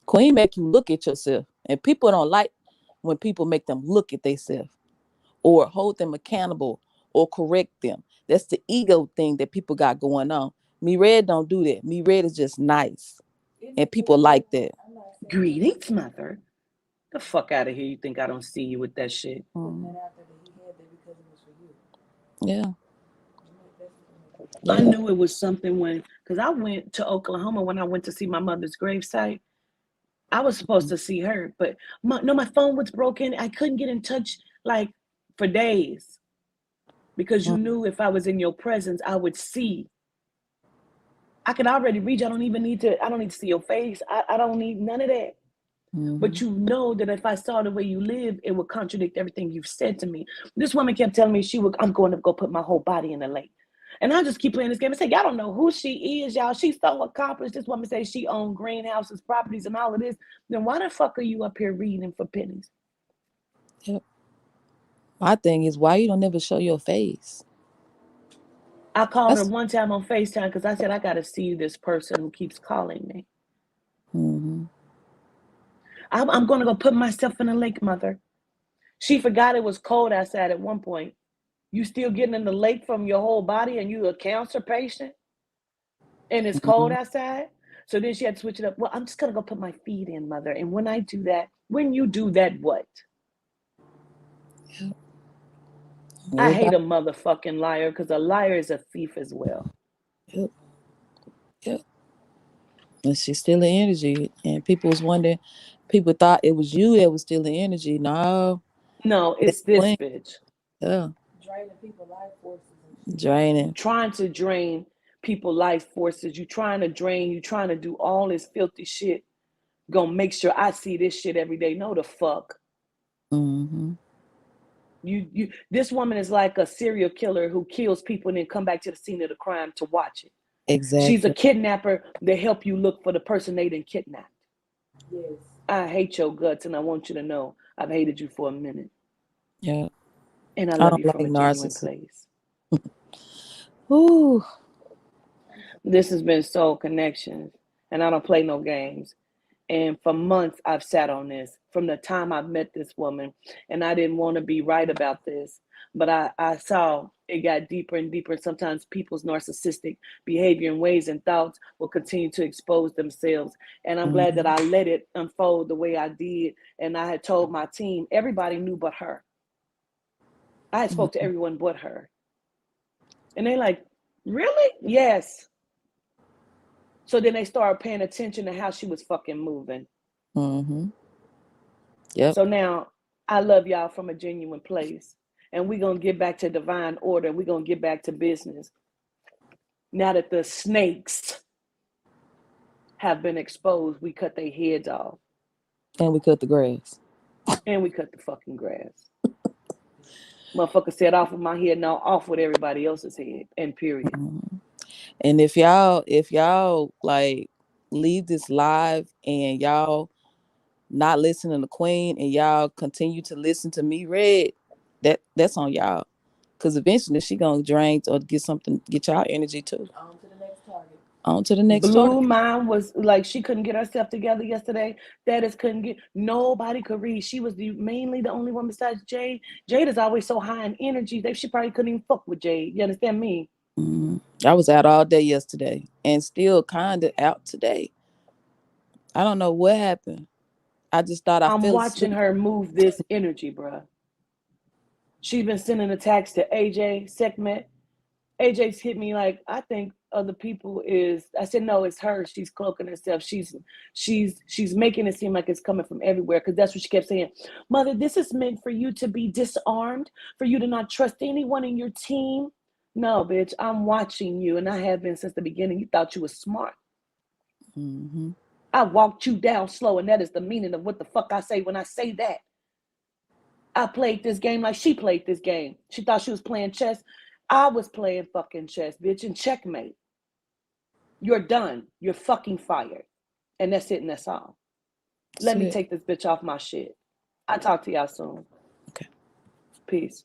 Queen make you look at yourself, and people don't like when people make them look at themselves or hold them accountable or correct them. That's the ego thing that people got going on. Me Red don't do that. Me Red is just nice, and people like that. Greetings, mother. The fuck out of here. You think I don't see you with that shit? Yeah. I Yeah. knew it was something because I went to Oklahoma when I went to see my mother's gravesite. I was supposed to see her, but my phone was broken. I couldn't get in touch like for days because you knew if I was in your presence, I would see. I can already read you. I don't need to see your face. I don't need none of that. But you know that if I saw the way you live, it would contradict everything you've said to me. This woman kept telling me I'm going to go put my whole body in the lake. And I just keep playing this game and say, y'all don't know who she is, y'all. She's so accomplished. This woman says she owned greenhouses, properties, and all of this. Then why the fuck are you up here reading for pennies? Yep. My thing is, why you don't never show your face? I called her one time on FaceTime because I said, I got to see this person who keeps calling me. I'm going to go put myself in the lake, mother. She forgot it was cold outside at one point. You still getting in the lake from your whole body and you a cancer patient? And it's cold outside? So then she had to switch it up. Well, I'm just going to go put my feet in, mother. And when you do that, what? I hate a motherfucking liar because a liar is a thief as well. Yep. Yep. And she's stealing energy. And people was wondering, people thought it was you that was stealing energy. No. No, it's this bitch. Yeah. Draining people's life forces. Draining. Trying to drain people's life forces. You trying to do all this filthy shit. Gonna make sure I see this shit every day. No, the fuck. This woman is like a serial killer who kills people and then come back to the scene of the crime to watch it. Exactly. She's a kidnapper that help you look for the person they done kidnapped. Yes. I hate your guts, and I want you to know I've hated you for a minute. Yeah. And I I love don't you from like a genuine narcissists. place. Ooh. This has been Soul Connections, and I don't play no games. And for months, I've sat on this from the time I met this woman, and I didn't want to be right about this, but I saw it got deeper and deeper. And sometimes people's narcissistic behavior and ways and thoughts will continue to expose themselves. And I'm glad that I let it unfold the way I did. And I had told my team, everybody knew but her. I had spoke to everyone but her. And they like, really? Yes. So then they started paying attention to how she was fucking moving. Yep. So now I love y'all from a genuine place. And we're going to get back to divine order. We're going to get back to business. Now that the snakes have been exposed, we cut their heads off. And we cut the grass. And we cut the fucking grass. Motherfucker said off with my head, now off with everybody else's head. And period. And if y'all like leave this live and y'all not listening to Queen and y'all continue to listen to me, Red, that's on y'all. Cause eventually she gonna drain or get y'all energy too. On to the next target. On to the next Blue story. mine was like she couldn't get herself together yesterday. That couldn't get, nobody could read. She was mainly the only one besides Jade. Jade is always so high in energy that she probably couldn't even fuck with Jade. You understand me? I was out all day yesterday and still kind of out today. I don't know what happened. I just thought I I'm fell watching asleep. her move this energy, bruh. She's been sending attacks to AJ, Sekhmet. AJ's hit me like, I think other people is. I said, no, it's her. She's cloaking herself. She's making it seem like it's coming from everywhere, because that's what she kept saying. Mother, this is meant for you to be disarmed, for you to not trust anyone in your team. No, bitch, I'm watching you, and I have been since the beginning. You thought you were smart. Mm-hmm. I walked you down slow, and that is the meaning of what the fuck I say when I say that. I played this game like she played this game. She thought she was playing chess. I was playing fucking chess, bitch, and checkmate. You're done. You're fucking fired. And that's it, and that's all. Let me take this bitch off my shit. I'll talk to y'all soon. Okay. Peace.